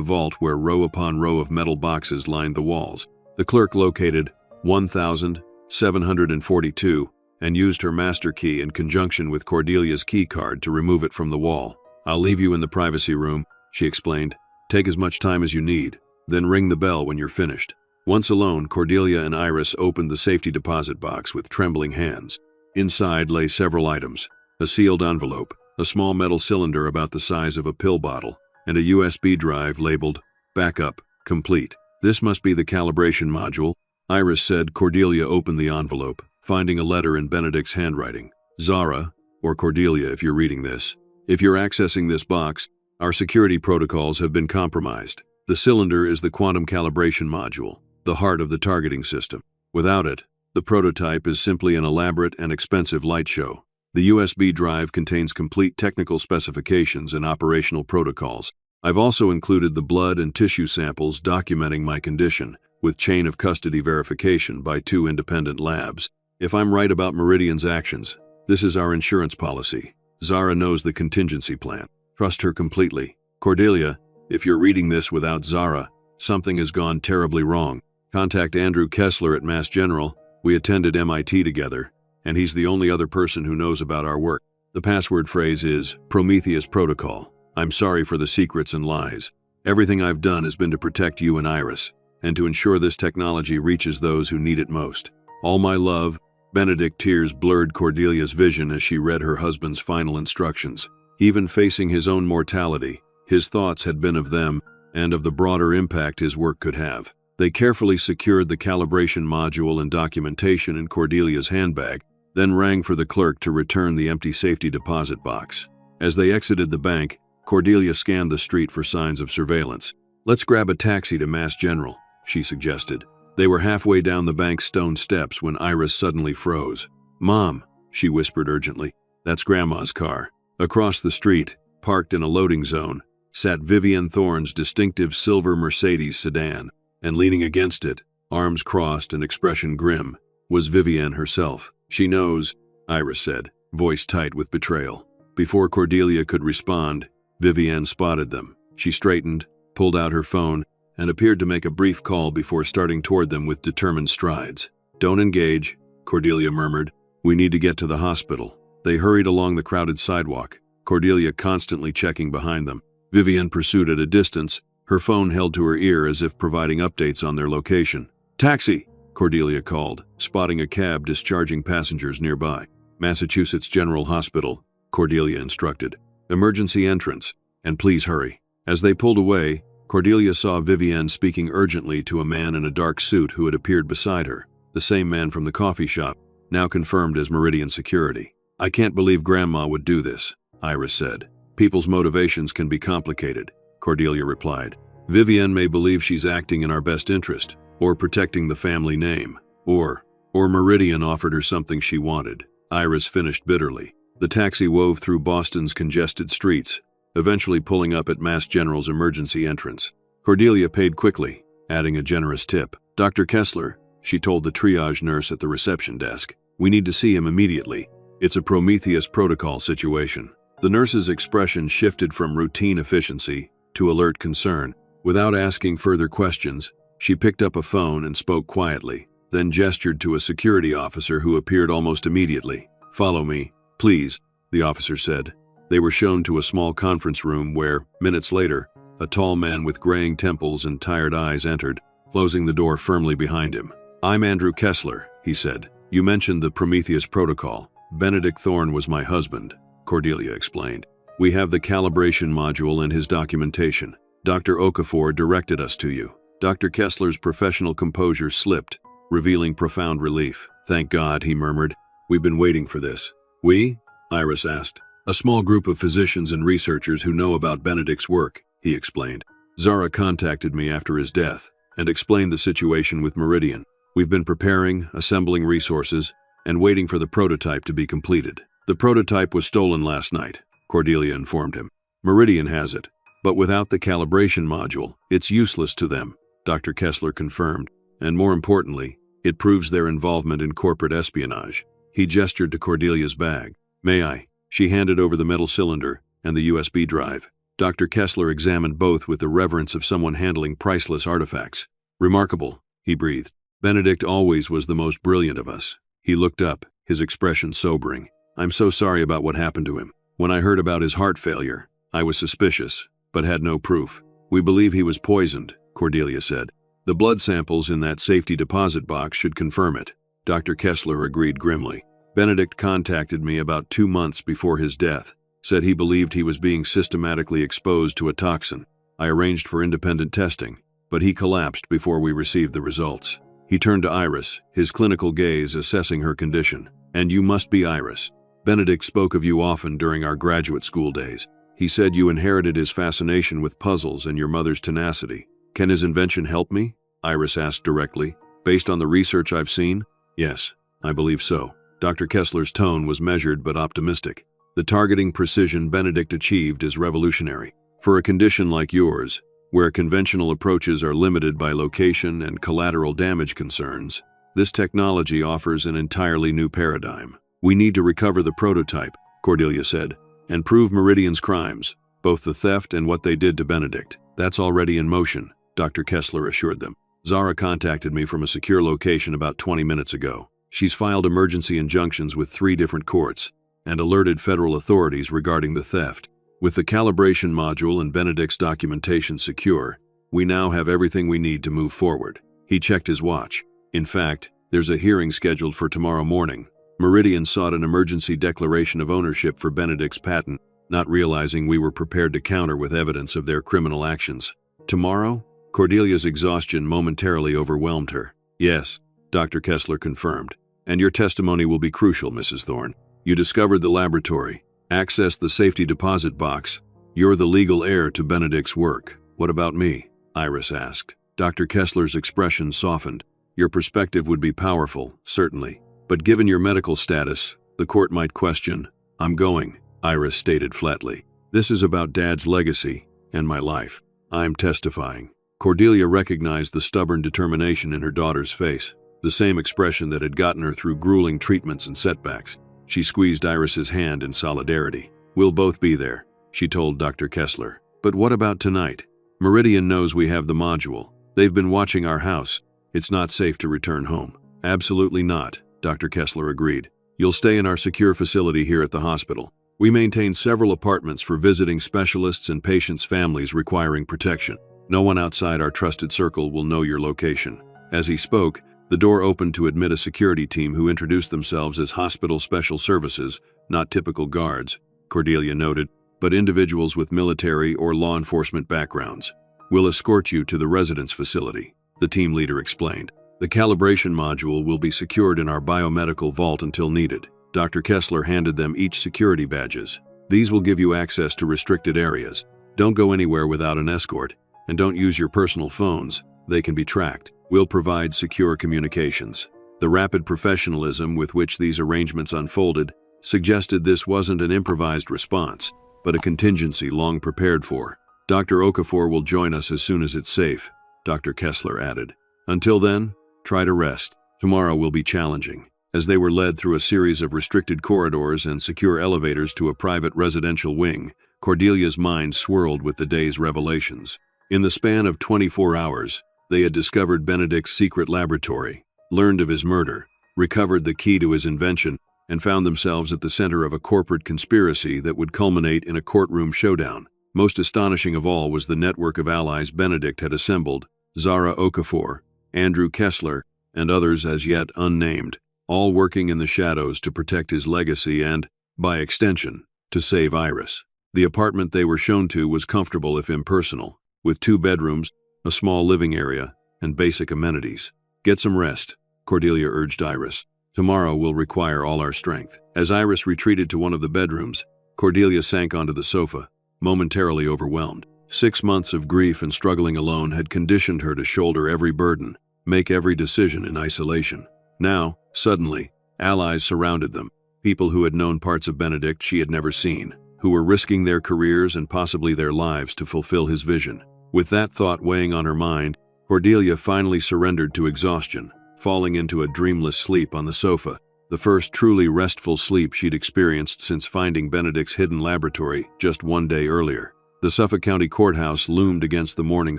vault where row upon row of metal boxes lined the walls. The clerk located 1742 and used her master key in conjunction with Cordelia's key card to remove it from the wall. I'll leave you in the privacy room, she explained. Take as much time as you need, then ring the bell when you're finished. Once alone, Cordelia and Iris opened the safety deposit box with trembling hands. Inside lay several items: a sealed envelope, a small metal cylinder about the size of a pill bottle, and a USB drive labeled Backup Complete. This must be the calibration module, Iris said. Cordelia opened the envelope, finding a letter in Benedict's handwriting. Zara, or Cordelia if you're reading this, if you're accessing this box, our security protocols have been compromised. The cylinder is the quantum calibration module, the heart of the targeting system. Without it, the prototype is simply an elaborate and expensive light show. The USB drive contains complete technical specifications and operational protocols. I've also included the blood and tissue samples documenting my condition, with chain of custody verification by 2 independent labs. If I'm right about Meridian's actions, this is our insurance policy. Zara knows the contingency plan. Trust her completely. Cordelia, if you're reading this without Zara, something has gone terribly wrong. Contact Andrew Kessler at Mass General. We attended MIT together, and he's the only other person who knows about our work. The password phrase is Prometheus Protocol. I'm sorry for the secrets and lies. Everything I've done has been to protect you and Iris, and to ensure this technology reaches those who need it most. All my love. Benedict. Tears blurred Cordelia's vision as she read her husband's final instructions. Even facing his own mortality, his thoughts had been of them and of the broader impact his work could have. They carefully secured the calibration module and documentation in Cordelia's handbag, then rang for the clerk to return the empty safety deposit box. As they exited the bank, Cordelia scanned the street for signs of surveillance. Let's grab a taxi to Mass General, she suggested. They were halfway down the bank's stone steps when Iris suddenly froze. Mom, she whispered urgently, that's Grandma's car. Across the street, parked in a loading zone, sat Vivian Thorne's distinctive silver Mercedes sedan. and leaning against it, arms crossed and expression grim, was Vivienne herself. "She knows," Iris said, voice tight with betrayal. Before Cordelia could respond, Vivienne spotted them. She straightened, pulled out her phone, and appeared to make a brief call before starting toward them with determined strides. "Don't engage," Cordelia murmured. "We need to get to the hospital." They hurried along the crowded sidewalk, Cordelia constantly checking behind them. Vivienne pursued at a distance, her phone held to her ear as if providing updates on their location. "Taxi!" Cordelia called, spotting a cab discharging passengers nearby. "Massachusetts General Hospital," Cordelia instructed. "Emergency entrance, and please hurry." As they pulled away, Cordelia saw Vivienne speaking urgently to a man in a dark suit who had appeared beside her, the same man from the coffee shop, now confirmed as Meridian security. "I can't believe Grandma would do this," Iris said. "People's motivations can be complicated," Cordelia replied. "Vivienne may believe she's acting in our best interest, or protecting the family name, or Meridian offered her something she wanted," Iris finished bitterly. The taxi wove through Boston's congested streets, eventually pulling up at Mass General's emergency entrance. Cordelia paid quickly, adding a generous tip. "Dr. Kessler," she told the triage nurse at the reception desk. "We need to see him immediately. It's a Prometheus protocol situation." The nurse's expression shifted from routine efficiency to alert concern. Without asking further questions, she picked up a phone and spoke quietly, then gestured to a security officer who appeared almost immediately. "Follow me, please," the officer said. They were shown to a small conference room where, minutes later, a tall man with graying temples and tired eyes entered, closing the door firmly behind him. "I'm Andrew Kessler," he said. "You mentioned the Prometheus protocol. Benedict Thorne was my husband," Cordelia explained. "We have the calibration module and his documentation. Dr. Okafor directed us to you." Dr. Kessler's professional composure slipped, revealing profound relief. "Thank God," he murmured. "We've been waiting for this." "We?" Iris asked. "A small group of physicians and researchers who know about Benedict's work," he explained. "Zara contacted me after his death and explained the situation with Meridian. We've been preparing, assembling resources, and waiting for the prototype to be completed." "The prototype was stolen last night," Cordelia informed him. "Meridian has it, but without the calibration module, it's useless to them," Dr. Kessler confirmed. "And more importantly, it proves their involvement in corporate espionage." He gestured to Cordelia's bag. "May I?" She handed over the metal cylinder and the USB drive. Dr. Kessler examined both with the reverence of someone handling priceless artifacts. "Remarkable," he breathed. "Benedict always was the most brilliant of us." He looked up, his expression sobering. "I'm so sorry about what happened to him. When I heard about his heart failure, I was suspicious, but had no proof. We believe he was poisoned," Cordelia said. "The blood samples in that safety deposit box should confirm it," Dr. Kessler agreed grimly. "Benedict contacted me about 2 months before his death, said he believed he was being systematically exposed to a toxin. I arranged for independent testing, but he collapsed before we received the results." He turned to Iris, his clinical gaze assessing her condition. "And you must be Iris. Benedict spoke of you often during our graduate school days. He said you inherited his fascination with puzzles and your mother's tenacity. Can his invention help me?" Iris asked directly. "Based on the research I've seen? Yes, I believe so." Dr. Kessler's tone was measured but optimistic. "The targeting precision Benedict achieved is revolutionary. For a condition like yours, where conventional approaches are limited by location and collateral damage concerns, this technology offers an entirely new paradigm. We need to recover the prototype," Cordelia said, "and prove Meridian's crimes, both the theft and what they did to Benedict. That's already in motion," Dr. Kessler assured them. "Zara contacted me from a secure location about 20 minutes ago. She's filed emergency injunctions with 3 different courts and alerted federal authorities regarding the theft. With the calibration module and Benedict's documentation secure, we now have everything we need to move forward." He checked his watch. "In fact, there's a hearing scheduled for tomorrow morning." Meridian sought an emergency declaration of ownership for Benedict's patent, not realizing we were prepared to counter with evidence of their criminal actions. "Tomorrow?" Cordelia's exhaustion momentarily overwhelmed her. "Yes," Dr. Kessler confirmed. "And your testimony will be crucial, Mrs. Thorne. You discovered the laboratory, accessed the safety deposit box. You're the legal heir to Benedict's work. What about me?" Iris asked. Dr. Kessler's expression softened. "Your perspective would be powerful, certainly. But given your medical status, the court might question." "I'm going," Iris stated flatly. "This is about Dad's legacy and my life. I'm testifying." Cordelia recognized the stubborn determination in her daughter's face, the same expression that had gotten her through grueling treatments and setbacks. She squeezed Iris's hand in solidarity. "We'll both be there," she told Dr. Kessler. "But what about tonight? Meridian knows we have the module. They've been watching our house. It's not safe to return home." "Absolutely not," Dr. Kessler agreed. "You'll stay in our secure facility here at the hospital. We maintain several apartments for visiting specialists and patients' families requiring protection. No one outside our trusted circle will know your location." As he spoke, the door opened to admit a security team who introduced themselves as Hospital Special Services, not typical guards, Cordelia noted, but individuals with military or law enforcement backgrounds. "We'll escort you to the residence facility," the team leader explained. "The calibration module will be secured in our biomedical vault until needed." Dr. Kessler handed them each security badges. "These will give you access to restricted areas. Don't go anywhere without an escort, and don't use your personal phones. They can be tracked. We'll provide secure communications." The rapid professionalism with which these arrangements unfolded suggested this wasn't an improvised response, but a contingency long prepared for. "Dr. Okafor will join us as soon as it's safe," Dr. Kessler added. "Until then, try to rest. Tomorrow will be challenging." As they were led through a series of restricted corridors and secure elevators to a private residential wing, Cordelia's mind swirled with the day's revelations. In the span of 24 hours, they had discovered Benedict's secret laboratory, learned of his murder, recovered the key to his invention, and found themselves at the center of a corporate conspiracy that would culminate in a courtroom showdown. Most astonishing of all was the network of allies Benedict had assembled: Zara Okafor, Andrew Kessler, and others as yet unnamed, all working in the shadows to protect his legacy and, by extension, to save Iris. The apartment they were shown to was comfortable if impersonal, with 2 bedrooms, a small living area, and basic amenities. "Get some rest," Cordelia urged Iris. "Tomorrow will require all our strength." As Iris retreated to one of the bedrooms, Cordelia sank onto the sofa, momentarily overwhelmed. 6 months of grief and struggling alone had conditioned her to shoulder every burden, make every decision in isolation. Now, suddenly, allies surrounded them, people who had known parts of Benedict she had never seen, who were risking their careers and possibly their lives to fulfill his vision. With that thought weighing on her mind, Cordelia finally surrendered to exhaustion, falling into a dreamless sleep on the sofa, the first truly restful sleep she'd experienced since finding Benedict's hidden laboratory just 1 day earlier. The Suffolk County Courthouse loomed against the morning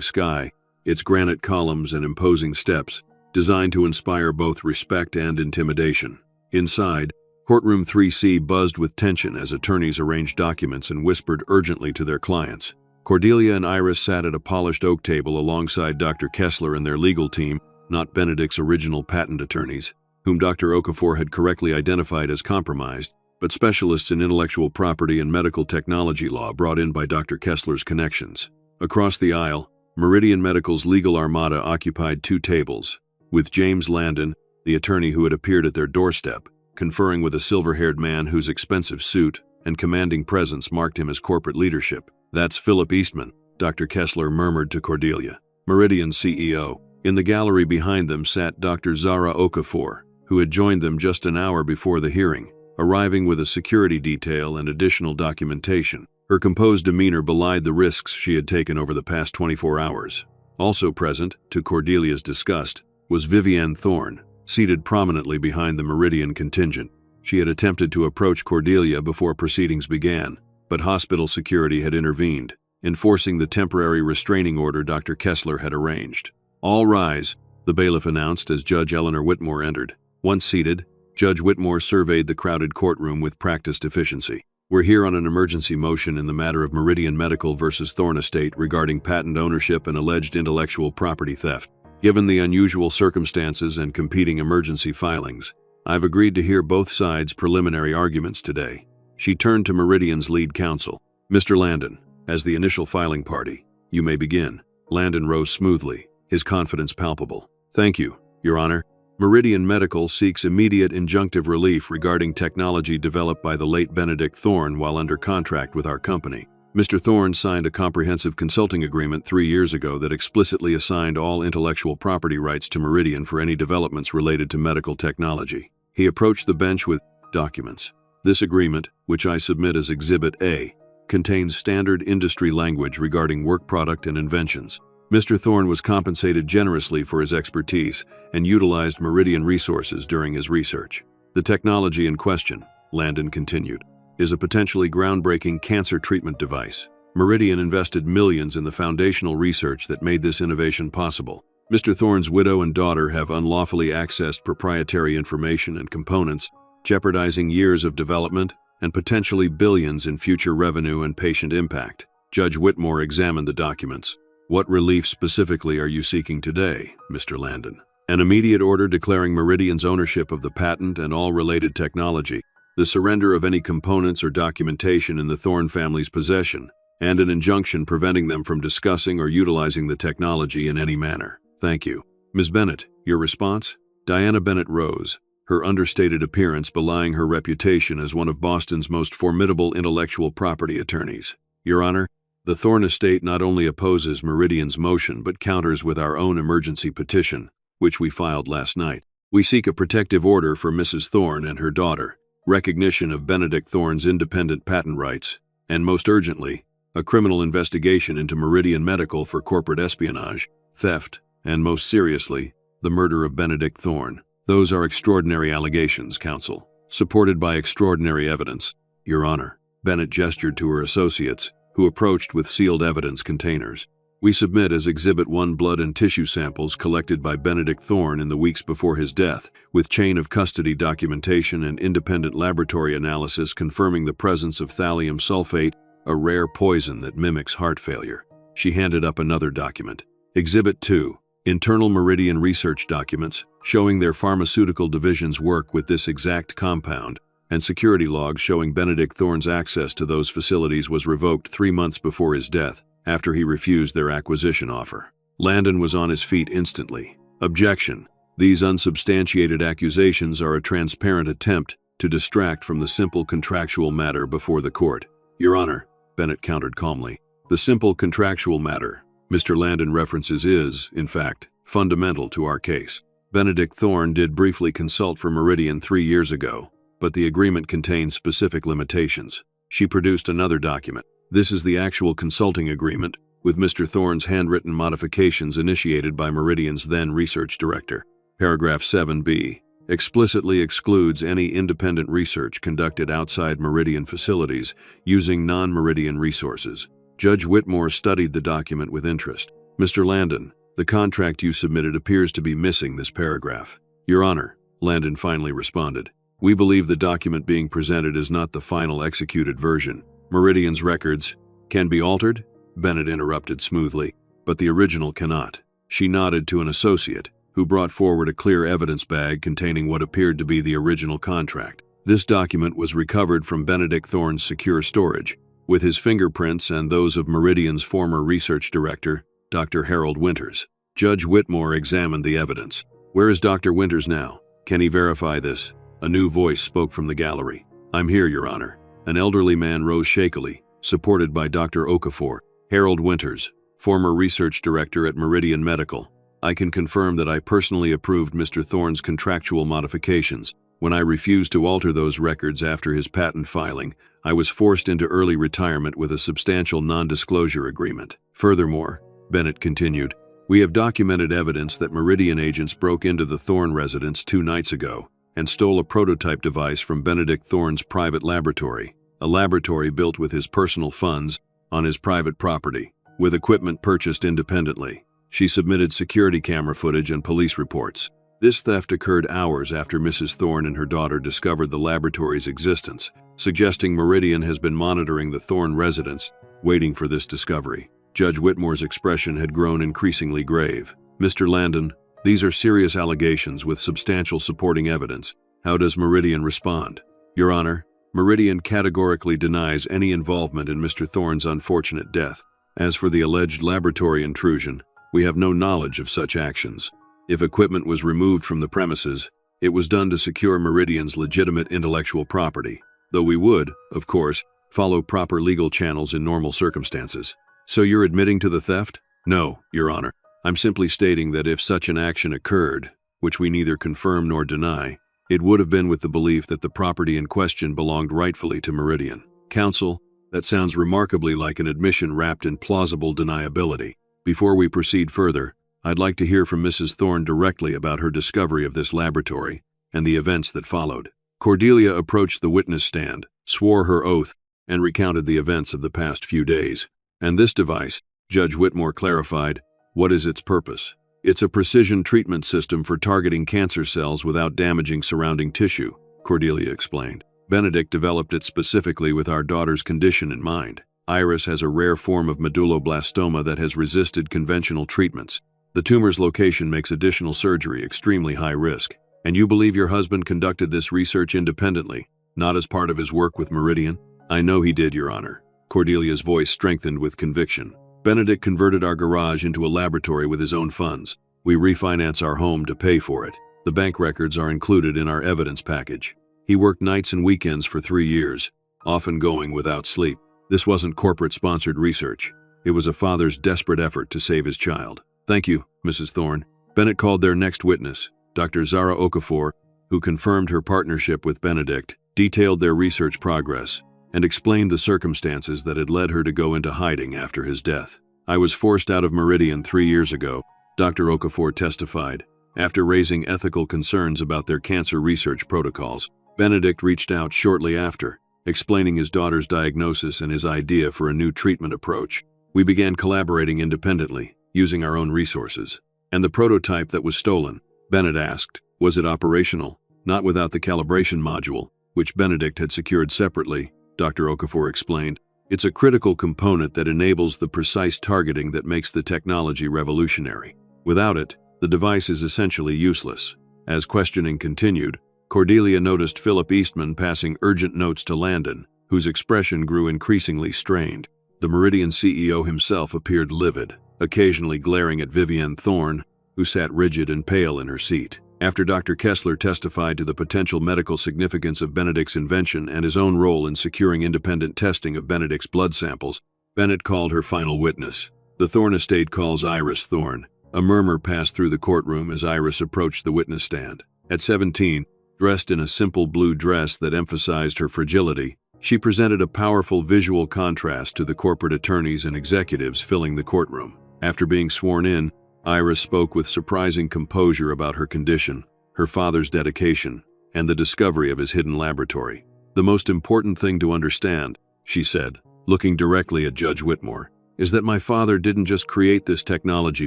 sky, its granite columns and imposing steps, designed to inspire both respect and intimidation. Inside, Courtroom 3C buzzed with tension as attorneys arranged documents and whispered urgently to their clients. Cordelia and Iris sat at a polished oak table alongside Dr. Kessler and their legal team, not Benedict's original patent attorneys, whom Dr. Okafor had correctly identified as compromised, but specialists in intellectual property and medical technology law brought in by Dr. Kessler's connections. Across the aisle, Meridian Medical's legal armada occupied 2 tables, with James Landon, the attorney who had appeared at their doorstep, conferring with a silver-haired man whose expensive suit and commanding presence marked him as corporate leadership. "That's Philip Eastman," Dr. Kessler murmured to Cordelia, Meridian's CEO. In the gallery behind them sat Dr. Zara Okafor, who had joined them just an hour before the hearing, arriving with a security detail and additional documentation. Her composed demeanor belied the risks she had taken over the past 24 hours. Also present, to Cordelia's disgust, was Vivienne Thorne, seated prominently behind the Meridian contingent. She had attempted to approach Cordelia before proceedings began, but hospital security had intervened, enforcing the temporary restraining order Dr. Kessler had arranged. "All rise," the bailiff announced as Judge Eleanor Whitmore entered. Once seated, Judge Whitmore surveyed the crowded courtroom with practiced efficiency. "We're here on an emergency motion in the matter of Meridian Medical versus Thorne Estate regarding patent ownership and alleged intellectual property theft. Given the unusual circumstances and competing emergency filings, I've agreed to hear both sides' preliminary arguments today." She turned to Meridian's lead counsel. "Mr. Landon, as the initial filing party, you may begin." Landon rose smoothly, his confidence palpable. "Thank you, Your Honor. Meridian Medical seeks immediate injunctive relief regarding technology developed by the late Benedict Thorne while under contract with our company. Mr. Thorne signed a comprehensive consulting agreement 3 years ago that explicitly assigned all intellectual property rights to Meridian for any developments related to medical technology." He approached the bench with documents. "This agreement, which I submit as Exhibit A, contains standard industry language regarding work product and inventions. Mr. Thorne was compensated generously for his expertise and utilized Meridian resources during his research. The technology in question, Landon continued, is a potentially groundbreaking cancer treatment device. Meridian invested millions in the foundational research that made this innovation possible. Mr. Thorne's widow and daughter have unlawfully accessed proprietary information and components, jeopardizing years of development and potentially billions in future revenue and patient impact. Judge Whitmore examined the documents. What relief specifically are you seeking today, Mr. Landon? An immediate order declaring Meridian's ownership of the patent and all related technology, the surrender of any components or documentation in the Thorne family's possession, and an injunction preventing them from discussing or utilizing the technology in any manner. Thank you. Ms. Bennett, your response? Diana Bennett rose, her understated appearance belying her reputation as one of Boston's most formidable intellectual property attorneys. Your Honor, the Thorne estate not only opposes Meridian's motion but counters with our own emergency petition, which we filed last night. We seek a protective order for Mrs. Thorne and her daughter, recognition of Benedict Thorne's independent patent rights, and most urgently, a criminal investigation into Meridian Medical for corporate espionage, theft, and most seriously, the murder of Benedict Thorne. Those are extraordinary allegations, counsel, supported by extraordinary evidence. Your Honor, Bennett gestured to her associates, who approached with sealed evidence containers. We submit as Exhibit 1 blood and tissue samples collected by Benedict Thorne in the weeks before his death, with chain of custody documentation and independent laboratory analysis confirming the presence of thallium sulfate, a rare poison that mimics heart failure. She handed up another document. Exhibit 2. Internal Meridian research documents showing their pharmaceutical division's work with this exact compound, and security logs showing Benedict Thorne's access to those facilities was revoked 3 months before his death, after he refused their acquisition offer. Landon was on his feet instantly. Objection. These unsubstantiated accusations are a transparent attempt to distract from the simple contractual matter before the court. Your Honor, Bennett countered calmly, the simple contractual matter Mr. Landon references is, in fact, fundamental to our case. Benedict Thorne did briefly consult for Meridian 3 years ago, but the agreement contains specific limitations. She produced another document. This is the actual consulting agreement, with Mr. Thorne's handwritten modifications initiated by Meridian's then research director. Paragraph 7b explicitly excludes any independent research conducted outside Meridian facilities using non-Meridian resources. Judge Whitmore studied the document with interest. Mr. Landon, the contract you submitted appears to be missing this paragraph. Your Honor, Landon finally responded, we believe the document being presented is not the final executed version. Meridian's records can be altered, Bennett interrupted smoothly, but the original cannot. She nodded to an associate, who brought forward a clear evidence bag containing what appeared to be the original contract. This document was recovered from Benedict Thorne's secure storage, with his fingerprints and those of Meridian's former research director, Dr. Harold Winters. Judge Whitmore examined the evidence. Where is Dr. Winters now? Can he verify this? A new voice spoke from the gallery. I'm here, Your Honor. An elderly man rose shakily, supported by Dr. Okafor. Harold Winters, former research director at Meridian Medical. I can confirm that I personally approved Mr. Thorne's contractual modifications. When I refused to alter those records after his patent filing, I was forced into early retirement with a substantial non-disclosure agreement. Furthermore, Bennett continued, we have documented evidence that Meridian agents broke into the Thorne residence 2 nights ago and stole a prototype device from Benedict Thorne's private laboratory, a laboratory built with his personal funds on his private property, with equipment purchased independently. She submitted security camera footage and police reports. This theft occurred hours after Mrs. Thorne and her daughter discovered the laboratory's existence, suggesting Meridian has been monitoring the Thorne residence, waiting for this discovery. Judge Whitmore's expression had grown increasingly grave. Mr. Landon, these are serious allegations with substantial supporting evidence. How does Meridian respond? Your Honor, Meridian categorically denies any involvement in Mr. Thorne's unfortunate death. As for the alleged laboratory intrusion, we have no knowledge of such actions. If equipment was removed from the premises, it was done to secure Meridian's legitimate intellectual property, though we would, of course, follow proper legal channels in normal circumstances. So you're admitting to the theft? No, Your Honor. I'm simply stating that if such an action occurred, which we neither confirm nor deny, it would have been with the belief that the property in question belonged rightfully to Meridian. Counsel, that sounds remarkably like an admission wrapped in plausible deniability. Before we proceed further, I'd like to hear from Mrs. Thorne directly about her discovery of this laboratory and the events that followed. Cordelia approached the witness stand, swore her oath, and recounted the events of the past few days. And this device, Judge Whitmore clarified, what is its purpose? It's a precision treatment system for targeting cancer cells without damaging surrounding tissue, Cordelia explained. Benedict developed it specifically with our daughter's condition in mind. Iris has a rare form of medulloblastoma that has resisted conventional treatments. The tumor's location makes additional surgery extremely high risk. And you believe your husband conducted this research independently, not as part of his work with Meridian? I know he did, Your Honor. Cordelia's voice strengthened with conviction. Benedict converted our garage into a laboratory with his own funds. We refinance our home to pay for it. The bank records are included in our evidence package. He worked nights and weekends for 3 years, often going without sleep. This wasn't corporate-sponsored research. It was a father's desperate effort to save his child. Thank you, Mrs. Thorne. Bennett called their next witness, Dr. Zara Okafor, who confirmed her partnership with Benedict, detailed their research progress, and explained the circumstances that had led her to go into hiding after his death. I was forced out of Meridian 3 years ago, Dr. Okafor testified. After raising ethical concerns about their cancer research protocols, Benedict reached out shortly after, explaining his daughter's diagnosis and his idea for a new treatment approach. We began collaborating independently, using our own resources. And the prototype that was stolen, Bennett asked, was it operational? Not without the calibration module, which Benedict had secured separately, Dr. Okafor explained. It's a critical component that enables the precise targeting that makes the technology revolutionary. Without it, the device is essentially useless. As questioning continued, Cordelia noticed Philip Eastman passing urgent notes to Landon, whose expression grew increasingly strained. The Meridian CEO himself appeared livid, occasionally glaring at Vivienne Thorne, who sat rigid and pale in her seat. After Dr. Kessler testified to the potential medical significance of Benedict's invention and his own role in securing independent testing of Benedict's blood samples, Bennett called her final witness. The Thorne estate calls Iris Thorne. A murmur passed through the courtroom as Iris approached the witness stand. At 17, dressed in a simple blue dress that emphasized her fragility, she presented a powerful visual contrast to the corporate attorneys and executives filling the courtroom. After being sworn in, Iris spoke with surprising composure about her condition, her father's dedication, and the discovery of his hidden laboratory. The most important thing to understand, she said, looking directly at Judge Whitmore, is that my father didn't just create this technology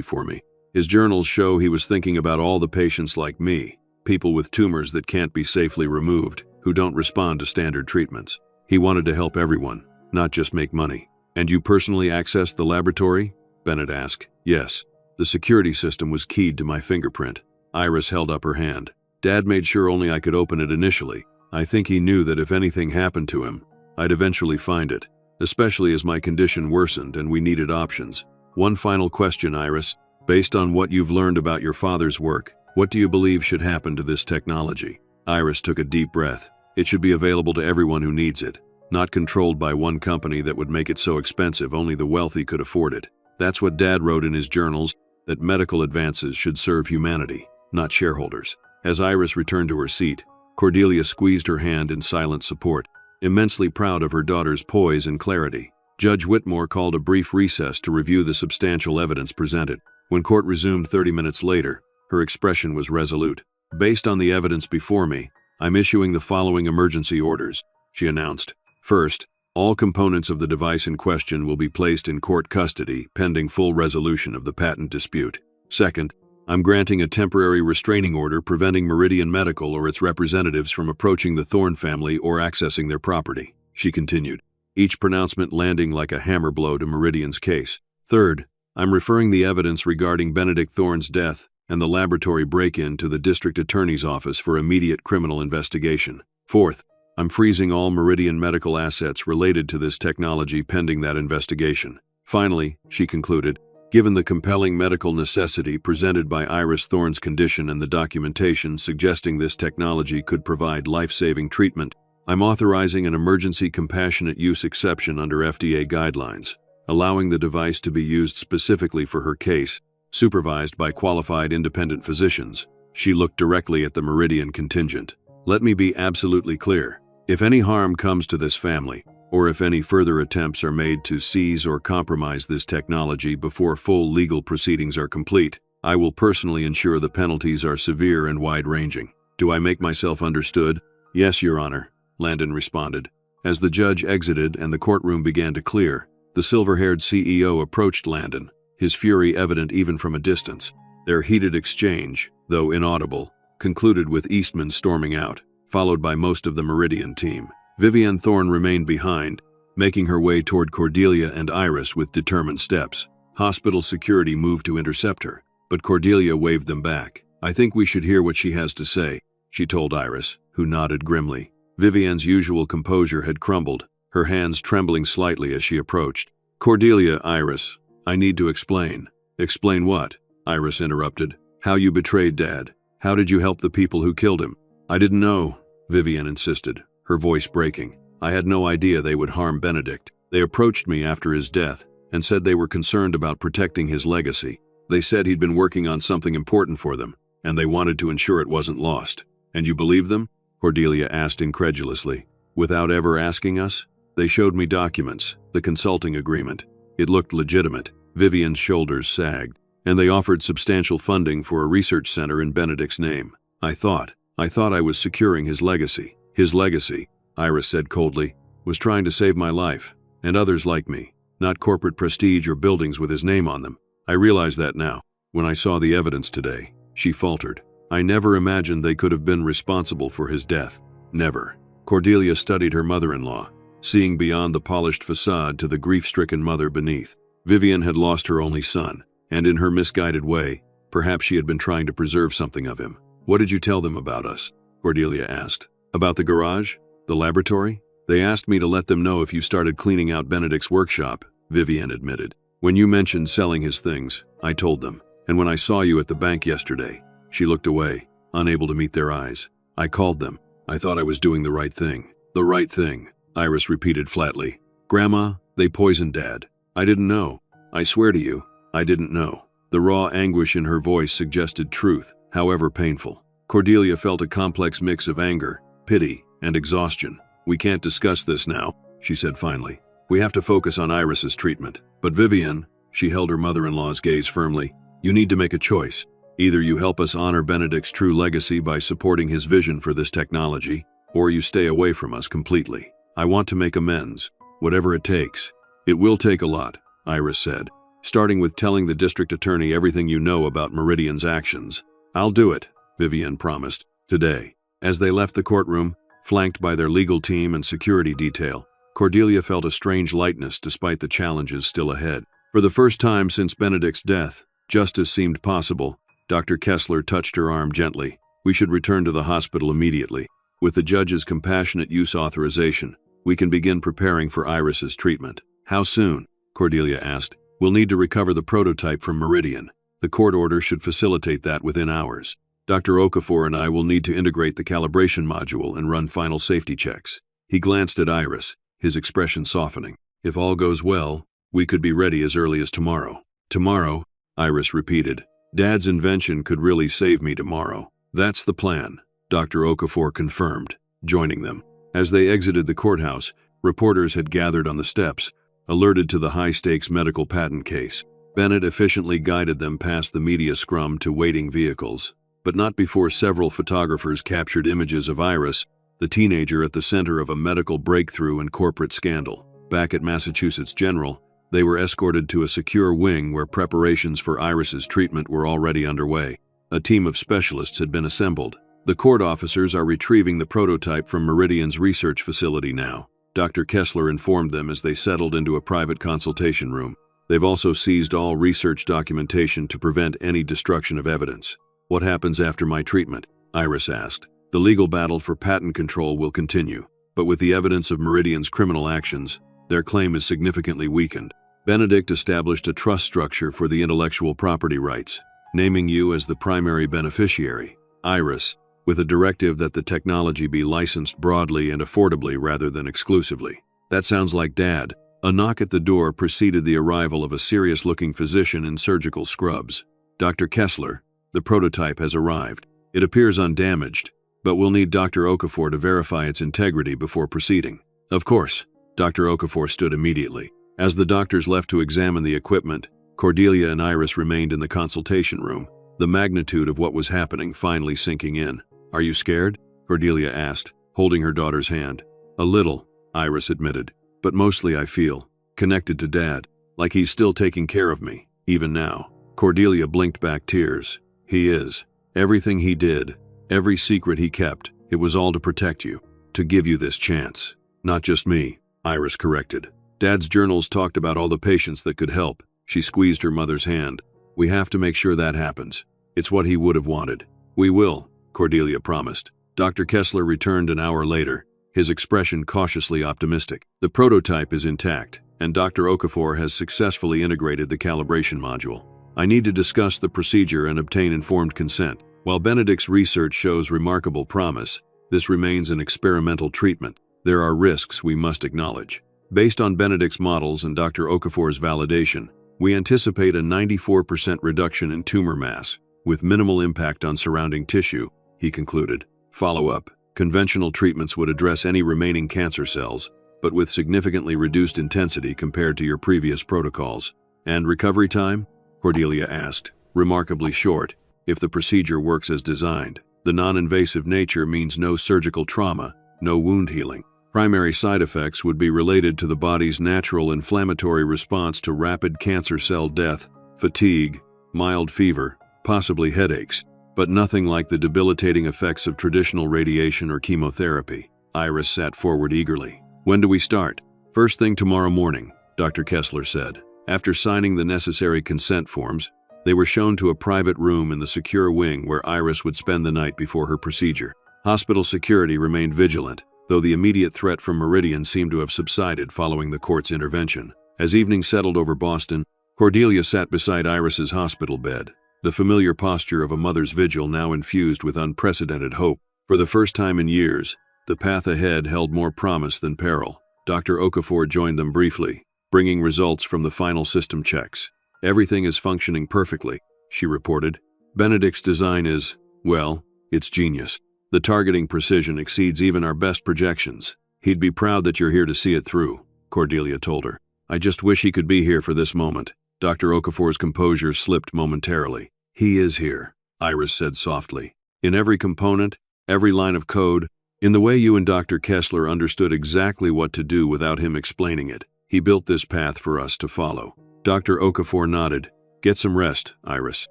for me. His journals show he was thinking about all the patients like me, people with tumors that can't be safely removed, who don't respond to standard treatments. He wanted to help everyone, not just make money. And you personally accessed the laboratory? Bennett asked. Yes. The security system was keyed to my fingerprint. Iris held up her hand. Dad made sure only I could open it initially. I think he knew that if anything happened to him, I'd eventually find it, especially as my condition worsened and we needed options. One final question, Iris. Based on what you've learned about your father's work, what do you believe should happen to this technology? Iris took a deep breath. It should be available to everyone who needs it, not controlled by one company that would make it so expensive only the wealthy could afford it. That's what Dad wrote in his journals, that medical advances should serve humanity, not shareholders. As Iris returned to her seat, Cordelia squeezed her hand in silent support, immensely proud of her daughter's poise and clarity. Judge Whitmore called a brief recess to review the substantial evidence presented. When court resumed 30 minutes later, her expression was resolute. Based on the evidence before me, I'm issuing the following emergency orders, she announced. First, all components of the device in question will be placed in court custody pending full resolution of the patent dispute. Second, I'm granting a temporary restraining order preventing Meridian Medical or its representatives from approaching the Thorne family or accessing their property, she continued, each pronouncement landing like a hammer blow to Meridian's case. Third, I'm referring the evidence regarding Benedict Thorne's death and the laboratory break-in to the district attorney's office for immediate criminal investigation. Fourth, I'm freezing all Meridian medical assets related to this technology pending that investigation. Finally, she concluded, given the compelling medical necessity presented by Iris Thorne's condition and the documentation suggesting this technology could provide life-saving treatment, I'm authorizing an emergency compassionate use exception under FDA guidelines, allowing the device to be used specifically for her case, supervised by qualified independent physicians. She looked directly at the Meridian contingent. Let me be absolutely clear. If any harm comes to this family, or if any further attempts are made to seize or compromise this technology before full legal proceedings are complete, I will personally ensure the penalties are severe and wide-ranging. Do I make myself understood? Yes, Your Honor, Landon responded. As the judge exited and the courtroom began to clear, the silver-haired CEO approached Landon, his fury evident even from a distance. Their heated exchange, though inaudible, concluded with Eastman storming out, followed by most of the Meridian team. Vivienne Thorne remained behind, making her way toward Cordelia and Iris with determined steps. Hospital security moved to intercept her, but Cordelia waved them back. I think we should hear what she has to say, she told Iris, who nodded grimly. Vivienne's usual composure had crumbled, her hands trembling slightly as she approached. Cordelia, Iris, I need to explain. Explain what? Iris interrupted. How you betrayed Dad. How did you help the people who killed him? I didn't know, Vivienne insisted, her voice breaking. I had no idea they would harm Benedict. They approached me after his death and said they were concerned about protecting his legacy. They said he'd been working on something important for them, and they wanted to ensure it wasn't lost. And you believe them? Cordelia asked incredulously. Without ever asking us? They showed me documents, the consulting agreement. It looked legitimate. Vivienne's shoulders sagged, and they offered substantial funding for a research center in Benedict's name. I thought I was securing his legacy. His legacy, Iris said coldly, was trying to save my life, and others like me, not corporate prestige or buildings with his name on them. I realize that now. When I saw the evidence today, she faltered. I never imagined they could have been responsible for his death. Never. Cordelia studied her mother-in-law, seeing beyond the polished facade to the grief-stricken mother beneath. Vivienne had lost her only son, and in her misguided way, perhaps she had been trying to preserve something of him. What did you tell them about us? Cordelia asked. About the garage? The laboratory? They asked me to let them know if you started cleaning out Benedict's workshop, Vivienne admitted. When you mentioned selling his things, I told them. And when I saw you at the bank yesterday, she looked away, unable to meet their eyes. I called them. I thought I was doing the right thing. The right thing, Iris repeated flatly. Grandma, they poisoned Dad. I didn't know. I swear to you, I didn't know. The raw anguish in her voice suggested truth, however painful. Cordelia felt a complex mix of anger, pity, and exhaustion. We can't discuss this now, she said finally. We have to focus on Iris's treatment. But Vivienne, she held her mother-in-law's gaze firmly, you need to make a choice. Either you help us honor Benedict's true legacy by supporting his vision for this technology, or you stay away from us completely. I want to make amends, whatever it takes. It will take a lot, Iris said, starting with telling the district attorney everything you know about Meridian's actions. I'll do it, Vivienne promised, today. As they left the courtroom, flanked by their legal team and security detail, Cordelia felt a strange lightness despite the challenges still ahead. For the first time since Benedict's death, justice seemed possible. Dr. Kessler touched her arm gently. We should return to the hospital immediately. With the judge's compassionate use authorization, we can begin preparing for Iris's treatment. How soon? Cordelia asked. We'll need to recover the prototype from Meridian. The court order should facilitate that within hours. Dr. Okafor and I will need to integrate the calibration module and run final safety checks. He glanced at Iris, his expression softening. If all goes well, we could be ready as early as tomorrow. Tomorrow, Iris repeated. Dad's invention could really save me tomorrow. That's the plan, Dr. Okafor confirmed, joining them. As they exited the courthouse, reporters had gathered on the steps, alerted to the high-stakes medical patent case. Bennett efficiently guided them past the media scrum to waiting vehicles, but not before several photographers captured images of Iris, the teenager at the center of a medical breakthrough and corporate scandal. Back at Massachusetts General, they were escorted to a secure wing where preparations for Iris's treatment were already underway. A team of specialists had been assembled. The court officers are retrieving the prototype from Meridian's research facility now, Dr. Kessler informed them as they settled into a private consultation room. They've also seized all research documentation to prevent any destruction of evidence. What happens after my treatment? Iris asked. The legal battle for patent control will continue, but with the evidence of Meridian's criminal actions, their claim is significantly weakened. Benedict established a trust structure for the intellectual property rights, naming you as the primary beneficiary, Iris, with a directive that the technology be licensed broadly and affordably rather than exclusively. That sounds like Dad. A knock at the door preceded the arrival of a serious-looking physician in surgical scrubs. Dr. Kessler, the prototype has arrived. It appears undamaged, but we'll need Dr. Okafor to verify its integrity before proceeding. Of course, Dr. Okafor stood immediately. As the doctors left to examine the equipment, Cordelia and Iris remained in the consultation room, the magnitude of what was happening finally sinking in. "Are you scared?" Cordelia asked, holding her daughter's hand. "A little," Iris admitted. "But mostly I feel connected to Dad, like he's still taking care of me, even now." Cordelia blinked back tears. "He is. Everything he did, every secret he kept, it was all to protect you, to give you this chance. Not just me," Iris corrected. "Dad's journals talked about all the patients that could help." She squeezed her mother's hand. "We have to make sure that happens. It's what he would have wanted." "We will," Cordelia promised. Dr. Kessler returned an hour later, his expression cautiously optimistic. "The prototype is intact, and Dr. Okafor has successfully integrated the calibration module. I need to discuss the procedure and obtain informed consent. While Benedict's research shows remarkable promise, this remains an experimental treatment. There are risks we must acknowledge. Based on Benedict's models and Dr. Okafor's validation, we anticipate a 94% reduction in tumor mass, with minimal impact on surrounding tissue," he concluded. Follow-up: conventional treatments would address any remaining cancer cells, but with significantly reduced intensity compared to your previous protocols. "And recovery time?" Cordelia asked. "Remarkably short, if the procedure works as designed. The non-invasive nature means no surgical trauma, no wound healing. Primary side effects would be related to the body's natural inflammatory response to rapid cancer cell death, fatigue, mild fever, possibly headaches, but nothing like the debilitating effects of traditional radiation or chemotherapy." Iris sat forward eagerly. "When do we start?" "First thing tomorrow morning," Dr. Kessler said. After signing the necessary consent forms, they were shown to a private room in the secure wing where Iris would spend the night before her procedure. Hospital security remained vigilant, though the immediate threat from Meridian seemed to have subsided following the court's intervention. As evening settled over Boston, Cordelia sat beside Iris's hospital bed, the familiar posture of a mother's vigil now infused with unprecedented hope. For the first time in years, the path ahead held more promise than peril. Dr. Okafor joined them briefly, bringing results from the final system checks. "Everything is functioning perfectly," she reported. "Benedict's design is, well, it's genius. The targeting precision exceeds even our best projections. He'd be proud that you're here to see it through," Cordelia told her. "I just wish he could be here for this moment." Dr. Okafor's composure slipped momentarily. "He is here," Iris said softly. "In every component, every line of code, in the way you and Dr. Kessler understood exactly what to do without him explaining it. He built this path for us to follow." Dr. Okafor nodded. "Get some rest, Iris.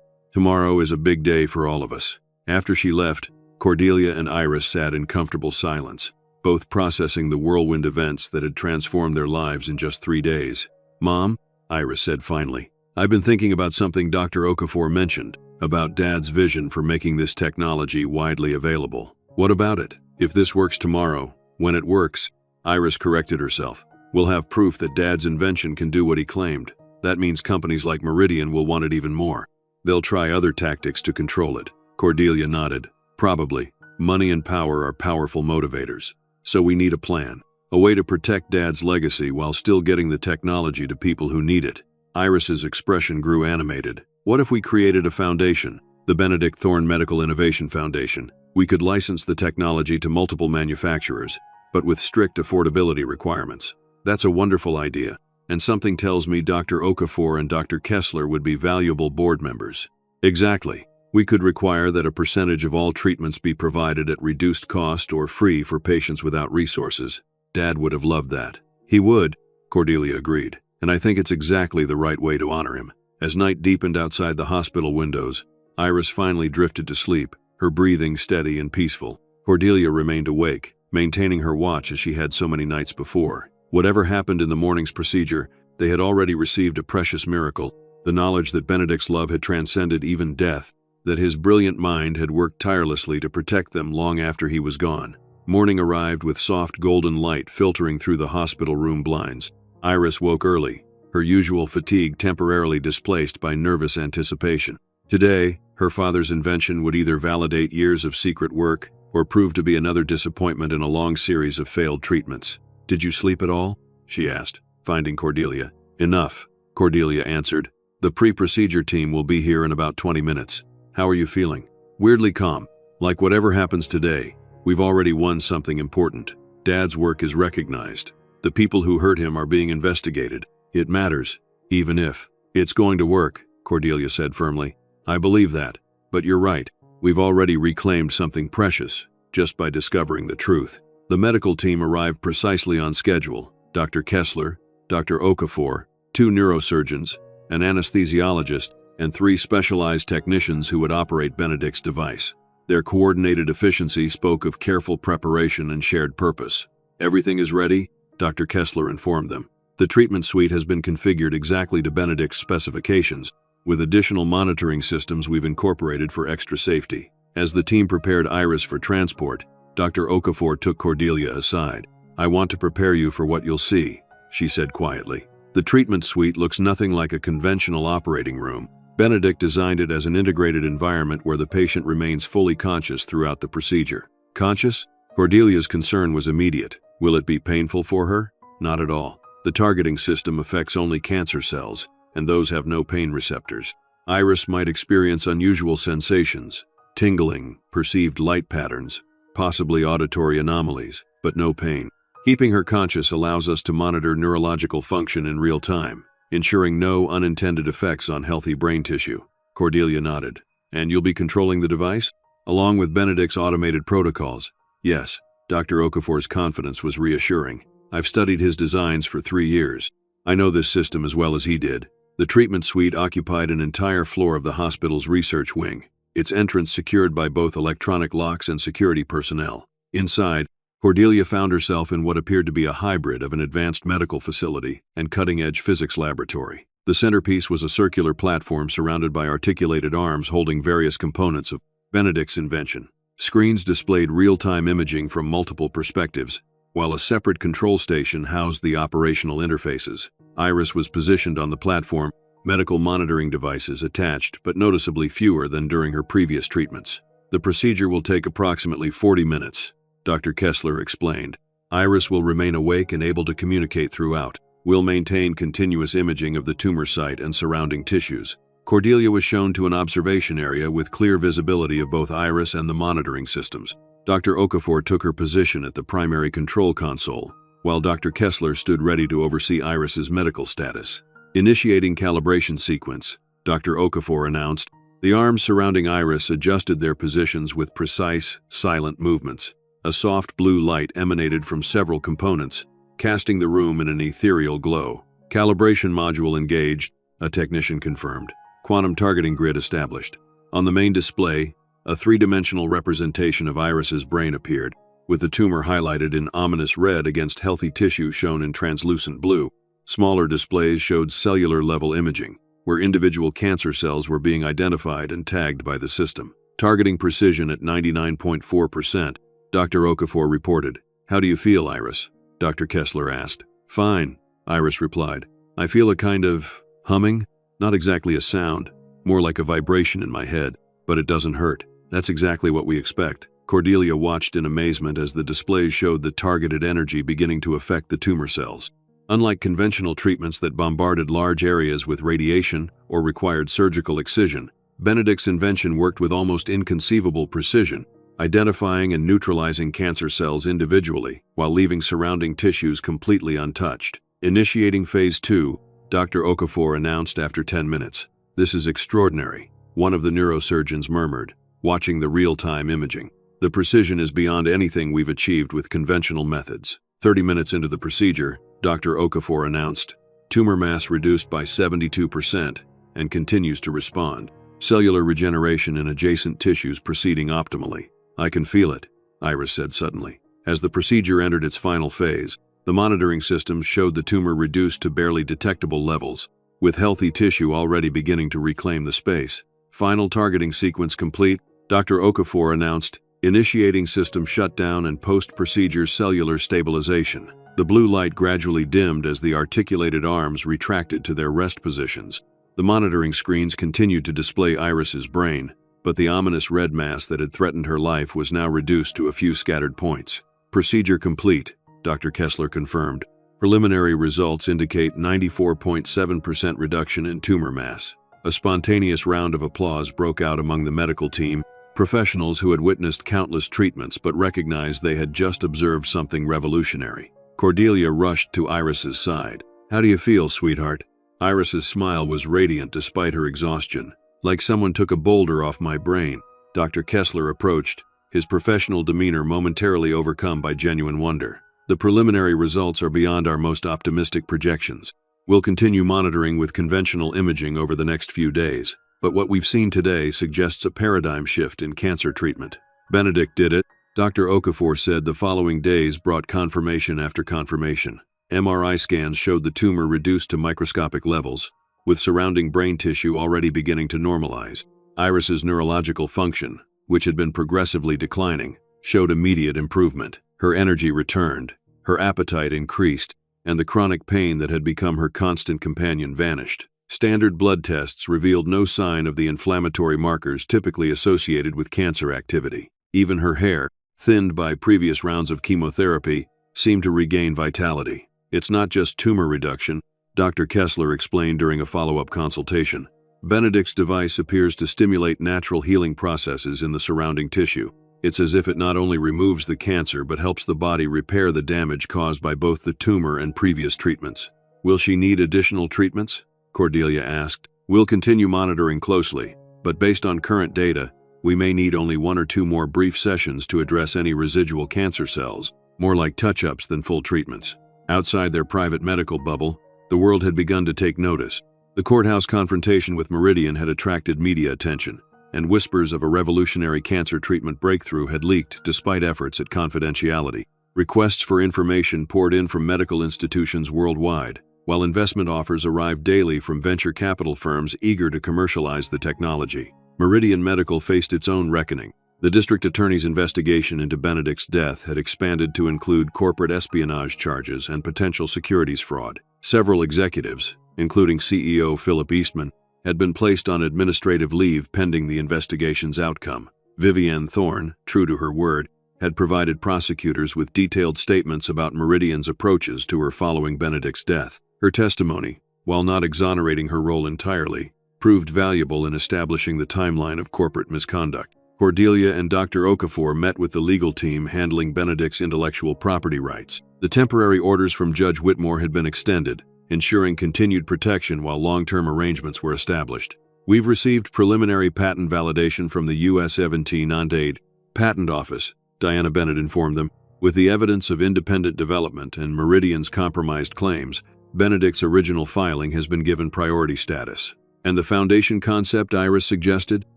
Tomorrow is a big day for all of us." After she left, Cordelia and Iris sat in comfortable silence, both processing the whirlwind events that had transformed their lives in just 3 days. "Mom," Iris said finally, "I've been thinking about something Dr. Okafor mentioned, about Dad's vision for making this technology widely available. What about it? If this works tomorrow, when it works," Iris corrected herself, "we'll have proof that Dad's invention can do what he claimed. That means companies like Meridian will want it even more. They'll try other tactics to control it." Cordelia nodded. "Probably. Money and power are powerful motivators. So we need a plan. A way to protect Dad's legacy while still getting the technology to people who need it." Iris's expression grew animated. "What if we created a foundation, the Benedict Thorne Medical Innovation Foundation? We could license the technology to multiple manufacturers, but with strict affordability requirements." "That's a wonderful idea, and something tells me Dr. Okafor and Dr. Kessler would be valuable board members." "Exactly. We could require that a percentage of all treatments be provided at reduced cost or free for patients without resources. Dad would have loved that." "He would," Cordelia agreed, "and I think it's exactly the right way to honor him." As night deepened outside the hospital windows, Iris finally drifted to sleep, her breathing steady and peaceful. Cordelia remained awake, maintaining her watch as she had so many nights before. Whatever happened in the morning's procedure, they had already received a precious miracle, the knowledge that Benedict's love had transcended even death, that his brilliant mind had worked tirelessly to protect them long after he was gone. Morning arrived with soft golden light filtering through the hospital room blinds. Iris woke early, her usual fatigue temporarily displaced by nervous anticipation. Today, her father's invention would either validate years of secret work or prove to be another disappointment in a long series of failed treatments. "Did you sleep at all?" she asked, finding Cordelia. "Enough," Cordelia answered. "The pre-procedure team will be here in about 20 minutes. How are you feeling?" "Weirdly calm. Like whatever happens today, we've already won something important. Dad's work is recognized." The people who hurt him are being investigated. It matters, even if. It's going to work, Cordelia said firmly. I believe that. But you're right. We've already reclaimed something precious, just by discovering the truth. The medical team arrived precisely on schedule. Dr. Kessler, Dr. Okafor, 2 neurosurgeons, an anesthesiologist, and 3 specialized technicians who would operate Benedict's device. Their coordinated efficiency spoke of careful preparation and shared purpose. Everything is ready, Dr. Kessler informed them. The treatment suite has been configured exactly to Benedict's specifications, with additional monitoring systems we've incorporated for extra safety. As the team prepared Iris for transport, Dr. Okafor took Cordelia aside. I want to prepare you for what you'll see, she said quietly. The treatment suite looks nothing like a conventional operating room. Benedict designed it as an integrated environment where the patient remains fully conscious throughout the procedure. Conscious? Cordelia's concern was immediate. Will it be painful for her? Not at all. The targeting system affects only cancer cells, and those have no pain receptors. Iris might experience unusual sensations, tingling, perceived light patterns, possibly auditory anomalies, but no pain. Keeping her conscious allows us to monitor neurological function in real time, ensuring no unintended effects on healthy brain tissue. Cordelia nodded. And you'll be controlling the device? Along with Benedict's automated protocols? Yes. Dr. Okafor's confidence was reassuring. I've studied his designs for 3 years. I know this system as well as he did. The treatment suite occupied an entire floor of the hospital's research wing, its entrance secured by both electronic locks and security personnel. Inside, Cordelia found herself in what appeared to be a hybrid of an advanced medical facility and cutting-edge physics laboratory. The centerpiece was a circular platform surrounded by articulated arms holding various components of Benedict's invention. Screens displayed real-time imaging from multiple perspectives, while a separate control station housed the operational interfaces. Iris was positioned on the platform, medical monitoring devices attached, but noticeably fewer than during her previous treatments. The procedure will take approximately 40 minutes, Dr. Kessler explained. Iris will remain awake and able to communicate throughout. We'll maintain continuous imaging of the tumor site and surrounding tissues. Cordelia was shown to an observation area with clear visibility of both Iris and the monitoring systems. Dr. Okafor took her position at the primary control console, while Dr. Kessler stood ready to oversee Iris's medical status. Initiating calibration sequence, Dr. Okafor announced. The arms surrounding Iris adjusted their positions with precise, silent movements. A soft blue light emanated from several components, casting the room in an ethereal glow. Calibration module engaged, a technician confirmed. Quantum targeting grid established. On the main display, a 3-dimensional representation of Iris's brain appeared, with the tumor highlighted in ominous red against healthy tissue shown in translucent blue. Smaller displays showed cellular-level imaging, where individual cancer cells were being identified and tagged by the system. Targeting precision at 99.4%, Dr. Okafor reported. How do you feel, Iris? Dr. Kessler asked. Fine, Iris replied. I feel a kind of humming, not exactly a sound, more like a vibration in my head, but it doesn't hurt. That's exactly what we expect. Cordelia watched in amazement as the displays showed the targeted energy beginning to affect the tumor cells. Unlike conventional treatments that bombarded large areas with radiation or required surgical excision, Benedict's invention worked with almost inconceivable precision, identifying and neutralizing cancer cells individually while leaving surrounding tissues completely untouched. Initiating Phase 2, Dr. Okafor announced after 10 minutes. This is extraordinary, one of the neurosurgeons murmured, watching the real-time imaging. The precision is beyond anything we've achieved with conventional methods. 30 minutes into the procedure, Dr. Okafor announced, tumor mass reduced by 72% and continues to respond. Cellular regeneration in adjacent tissues proceeding optimally. I can feel it, Iris said suddenly. As the procedure entered its final phase, the monitoring systems showed the tumor reduced to barely detectable levels, with healthy tissue already beginning to reclaim the space. Final targeting sequence complete, Dr. Okafor announced, initiating system shutdown and post-procedure cellular stabilization. The blue light gradually dimmed as the articulated arms retracted to their rest positions. The monitoring screens continued to display Iris's brain, but the ominous red mass that had threatened her life was now reduced to a few scattered points. Procedure complete, Dr. Kessler confirmed. Preliminary results indicate 94.7% reduction in tumor mass. A spontaneous round of applause broke out among the medical team, professionals who had witnessed countless treatments but recognized they had just observed something revolutionary. Cordelia rushed to Iris's side. "How do you feel, sweetheart?" Iris's smile was radiant despite her exhaustion. "Like someone took a boulder off my brain." Dr. Kessler approached, his professional demeanor momentarily overcome by genuine wonder. "The preliminary results are beyond our most optimistic projections. We'll continue monitoring with conventional imaging over the next few days, but what we've seen today suggests a paradigm shift in cancer treatment." "Benedict did it," Dr. Okafor said. The following days brought confirmation after confirmation. MRI scans showed the tumor reduced to microscopic levels, with surrounding brain tissue already beginning to normalize. Iris's neurological function, which had been progressively declining, showed immediate improvement. Her energy returned, her appetite increased, and the chronic pain that had become her constant companion vanished. Standard blood tests revealed no sign of the inflammatory markers typically associated with cancer activity. Even her hair, thinned by previous rounds of chemotherapy, seemed to regain vitality. "It's not just tumor reduction," Dr. Kessler explained during a follow-up consultation. "Benedict's device appears to stimulate natural healing processes in the surrounding tissue. It's as if it not only removes the cancer but helps the body repair the damage caused by both the tumor and previous treatments." "Will she need additional treatments?" Cordelia asked. "We'll continue monitoring closely, but based on current data, we may need only 1 or 2 more brief sessions to address any residual cancer cells, more like touch-ups than full treatments." Outside their private medical bubble, the world had begun to take notice. The courthouse confrontation with Meridian had attracted media attention, and whispers of a revolutionary cancer treatment breakthrough had leaked despite efforts at confidentiality. Requests for information poured in from medical institutions worldwide, while investment offers arrived daily from venture capital firms eager to commercialize the technology. Meridian Medical faced its own reckoning. The district attorney's investigation into Benedict's death had expanded to include corporate espionage charges and potential securities fraud. Several executives, including CEO Philip Eastman, had been placed on administrative leave pending the investigation's outcome. Vivienne Thorne, true to her word, had provided prosecutors with detailed statements about Meridian's approaches to her following Benedict's death. Her testimony, while not exonerating her role entirely, proved valuable in establishing the timeline of corporate misconduct. Cordelia and Dr. Okafor met with the legal team handling Benedict's intellectual property rights. The temporary orders from Judge Whitmore had been extended, ensuring continued protection while long-term arrangements were established. "We've received preliminary patent validation from the U.S. 1798 Patent Office," Diana Bennett informed them. "With the evidence of independent development and Meridian's compromised claims, Benedict's original filing has been given priority status." "And the foundation concept Iris suggested?"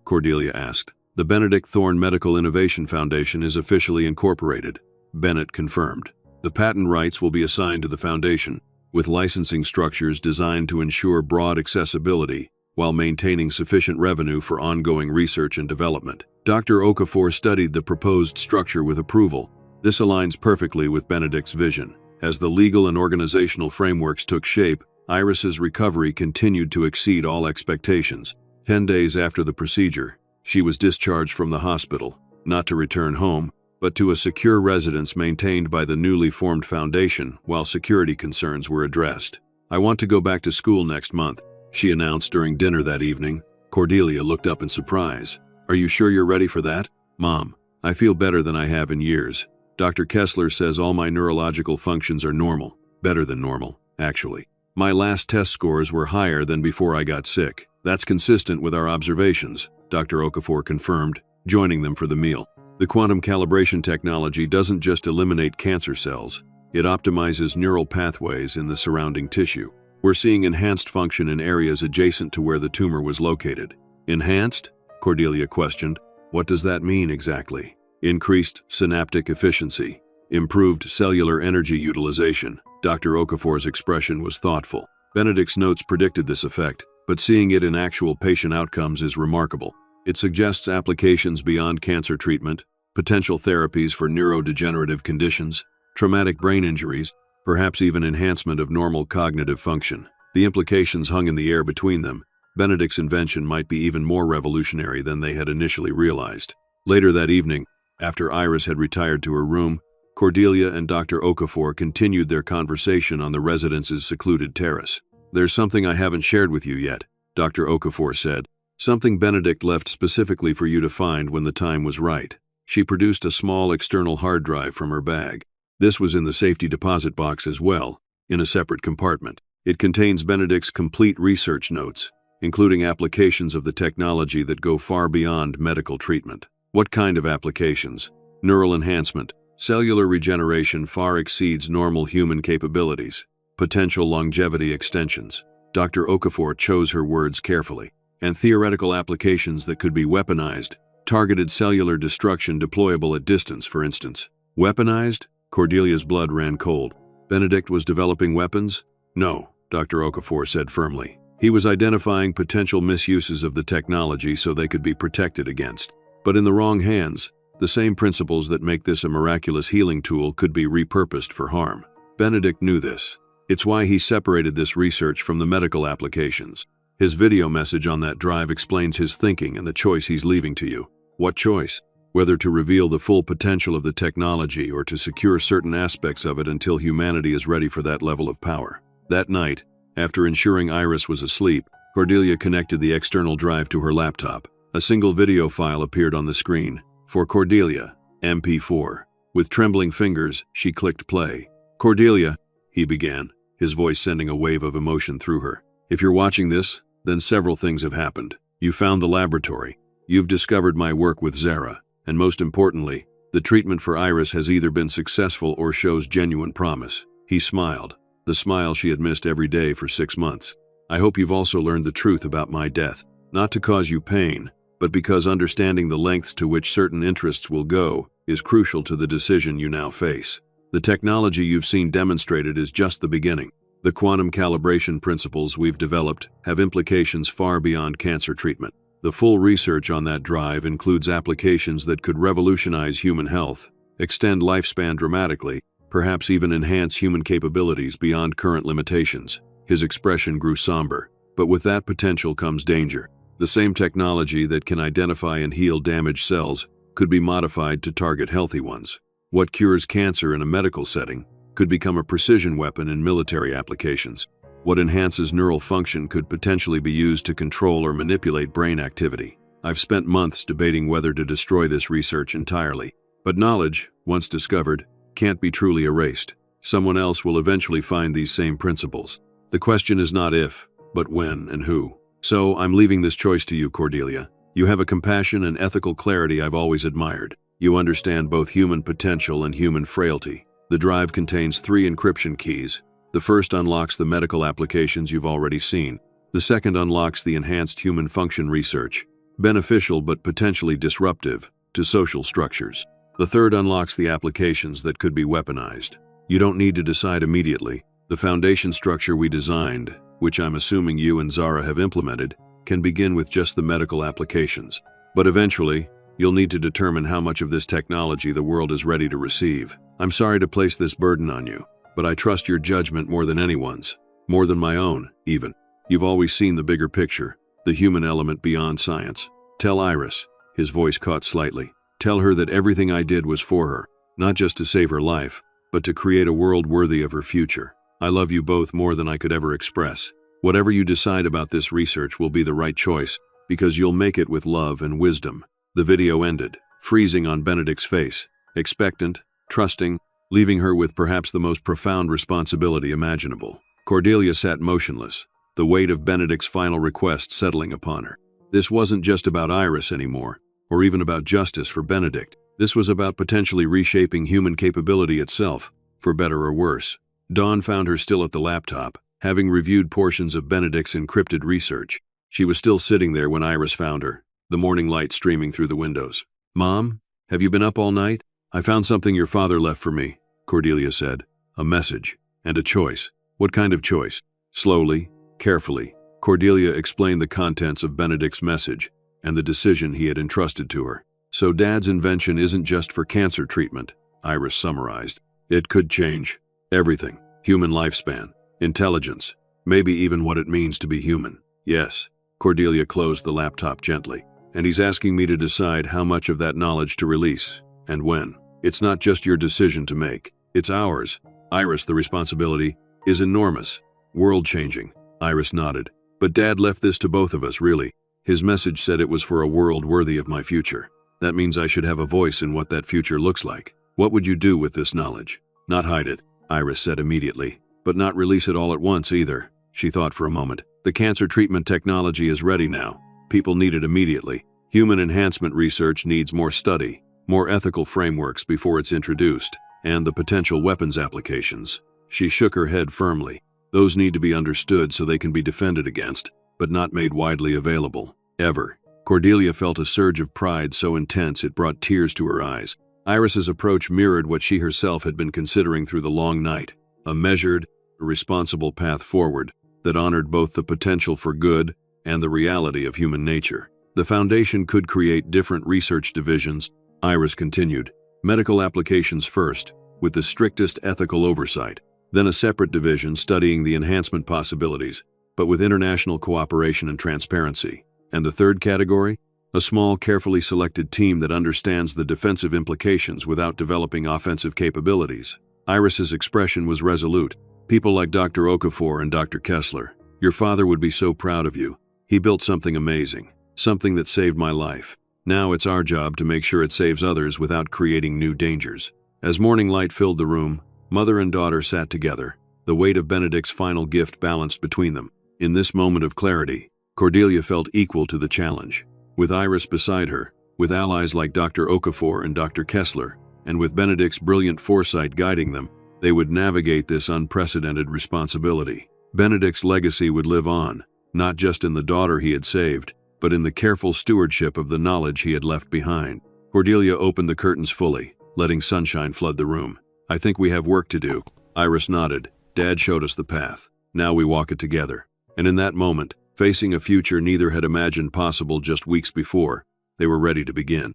Cordelia asked. "The Benedict Thorne Medical Innovation Foundation is officially incorporated," Bennett confirmed. "The patent rights will be assigned to the foundation, with licensing structures designed to ensure broad accessibility while maintaining sufficient revenue for ongoing research and development." Dr. Okafor studied the proposed structure with approval. This aligns perfectly with Benedict's vision. As the legal and organizational frameworks took shape, Iris's recovery continued to exceed all expectations. 10 days after the procedure, she was discharged from the hospital, not to return home, but to a secure residence maintained by the newly formed foundation while security concerns were addressed. "I want to go back to school next month," she announced during dinner that evening. Cordelia looked up in surprise. "Are you sure you're ready for that?" "Mom, I feel better than I have in years. Dr. Kessler says all my neurological functions are normal. Better than normal, actually. My last test scores were higher than before I got sick. That's consistent with our observations," Dr. Okafor confirmed, joining them for the meal. "The quantum calibration technology doesn't just eliminate cancer cells, it optimizes neural pathways in the surrounding tissue. We're seeing enhanced function in areas adjacent to where the tumor was located." "Enhanced?" Cordelia questioned. "What does that mean exactly?" "Increased synaptic efficiency, improved cellular energy utilization." Dr. Okafor's expression was thoughtful. Benedict's notes predicted this effect, but seeing it in actual patient outcomes is remarkable. It suggests applications beyond cancer treatment, potential therapies for neurodegenerative conditions, traumatic brain injuries, perhaps even enhancement of normal cognitive function. The implications hung in the air between them. Benedict's invention might be even more revolutionary than they had initially realized. Later that evening, after Iris had retired to her room, Cordelia and Dr. Okafor continued their conversation on the residence's secluded terrace. "There's something I haven't shared with you yet," Dr. Okafor said. "Something Benedict left specifically for you to find when the time was right." She produced a small external hard drive from her bag. This was in the safety deposit box as well, in a separate compartment. It contains Benedict's complete research notes, including applications of the technology that go far beyond medical treatment. What kind of applications? Neural enhancement. Cellular regeneration far exceeds normal human capabilities. Potential longevity extensions. Dr. Okafor chose her words carefully. And theoretical applications that could be weaponized. Targeted cellular destruction deployable at distance, for instance. Weaponized? Cordelia's blood ran cold. Benedict was developing weapons? No, Dr. Okafor said firmly. He was identifying potential misuses of the technology so they could be protected against. But in the wrong hands, the same principles that make this a miraculous healing tool could be repurposed for harm. Benedict knew this. It's why he separated this research from the medical applications. His video message on that drive explains his thinking and the choice he's leaving to you. What choice? Whether to reveal the full potential of the technology or to secure certain aspects of it until humanity is ready for that level of power. That night, after ensuring Iris was asleep, Cordelia connected the external drive to her laptop. A single video file appeared on the screen. For Cordelia, MP4. With trembling fingers, she clicked play. Cordelia, he began, his voice sending a wave of emotion through her. If you're watching this, then several things have happened. You found the laboratory. You've discovered my work with Zara. And most importantly, the treatment for Iris has either been successful or shows genuine promise. He smiled, the smile she had missed every day for 6 months. I hope you've also learned the truth about my death, not to cause you pain, but because understanding the lengths to which certain interests will go is crucial to the decision you now face. The technology you've seen demonstrated is just the beginning. The quantum calibration principles we've developed have implications far beyond cancer treatment. The full research on that drive includes applications that could revolutionize human health, extend lifespan dramatically, perhaps even enhance human capabilities beyond current limitations. His expression grew somber, but with that potential comes danger. The same technology that can identify and heal damaged cells could be modified to target healthy ones. What cures cancer in a medical setting could become a precision weapon in military applications. What enhances neural function could potentially be used to control or manipulate brain activity. I've spent months debating whether to destroy this research entirely. But knowledge, once discovered, can't be truly erased. Someone else will eventually find these same principles. The question is not if, but when and who. So I'm leaving this choice to you, Cordelia. You have a compassion and ethical clarity I've always admired. You understand both human potential and human frailty. The drive contains 3 encryption keys. The first unlocks the medical applications you've already seen. The second unlocks the enhanced human function research, beneficial but potentially disruptive to social structures. The third unlocks the applications that could be weaponized. You don't need to decide immediately. The foundation structure we designed, which I'm assuming you and Zara have implemented, can begin with just the medical applications. But eventually, you'll need to determine how much of this technology the world is ready to receive. I'm sorry to place this burden on you, but I trust your judgment more than anyone's, more than my own, even. You've always seen the bigger picture, the human element beyond science. Tell Iris, his voice caught slightly. Tell her that everything I did was for her, not just to save her life, but to create a world worthy of her future. I love you both more than I could ever express. Whatever you decide about this research will be the right choice, because you'll make it with love and wisdom. The video ended, freezing on Benedict's face, expectant, trusting, leaving her with perhaps the most profound responsibility imaginable. Cordelia sat motionless, the weight of Benedict's final request settling upon her. This wasn't just about Iris anymore, or even about justice for Benedict. This was about potentially reshaping human capability itself, for better or worse. Dawn found her still at the laptop, having reviewed portions of Benedict's encrypted research. She was still sitting there when Iris found her, the morning light streaming through the windows. "Mom, have you been up all night? I found something your father left for me," Cordelia said. "A message, and a choice." "What kind of choice?" Slowly, carefully, Cordelia explained the contents of Benedict's message and the decision he had entrusted to her. "So Dad's invention isn't just for cancer treatment," Iris summarized. "It could change everything. Human lifespan, intelligence, maybe even what it means to be human." "Yes." Cordelia closed the laptop gently. "And he's asking me to decide how much of that knowledge to release, and when. It's not just your decision to make. It's ours. Iris, the responsibility is enormous. World-changing." Iris nodded. "But Dad left this to both of us, really. His message said it was for a world worthy of my future. That means I should have a voice in what that future looks like. What would you do with this knowledge?" Not hide it, Iris said immediately. But not release it all at once either. She thought for a moment. The cancer treatment technology is ready now. People need it immediately. Human enhancement research needs more study, more ethical frameworks before it's introduced, and the potential weapons applications. She shook her head firmly. Those need to be understood so they can be defended against, but not made widely available. Ever. Cordelia felt a surge of pride so intense it brought tears to her eyes. Iris's approach mirrored what she herself had been considering through the long night. A measured, responsible path forward that honored both the potential for good and the reality of human nature. The Foundation could create different research divisions, Iris continued. Medical applications first, with the strictest ethical oversight. Then a separate division studying the enhancement possibilities, but with international cooperation and transparency. And the third category? A small, carefully selected team that understands the defensive implications without developing offensive capabilities. Iris's expression was resolute. People like Dr. Okafor and Dr. Kessler. Your father would be so proud of you. He built something amazing, something that saved my life. Now it's our job to make sure it saves others without creating new dangers. As morning light filled the room, mother and daughter sat together, the weight of Benedict's final gift balanced between them. In this moment of clarity, Cordelia felt equal to the challenge. With Iris beside her, with allies like Dr. Okafor and Dr. Kessler, and with Benedict's brilliant foresight guiding them, they would navigate this unprecedented responsibility. Benedict's legacy would live on, not just in the daughter he had saved, but in the careful stewardship of the knowledge he had left behind. Cordelia opened the curtains fully, letting sunshine flood the room. I think we have work to do. Iris nodded. Dad showed us the path. Now we walk it together. And in that moment, facing a future neither had imagined possible just weeks before, they were ready to begin.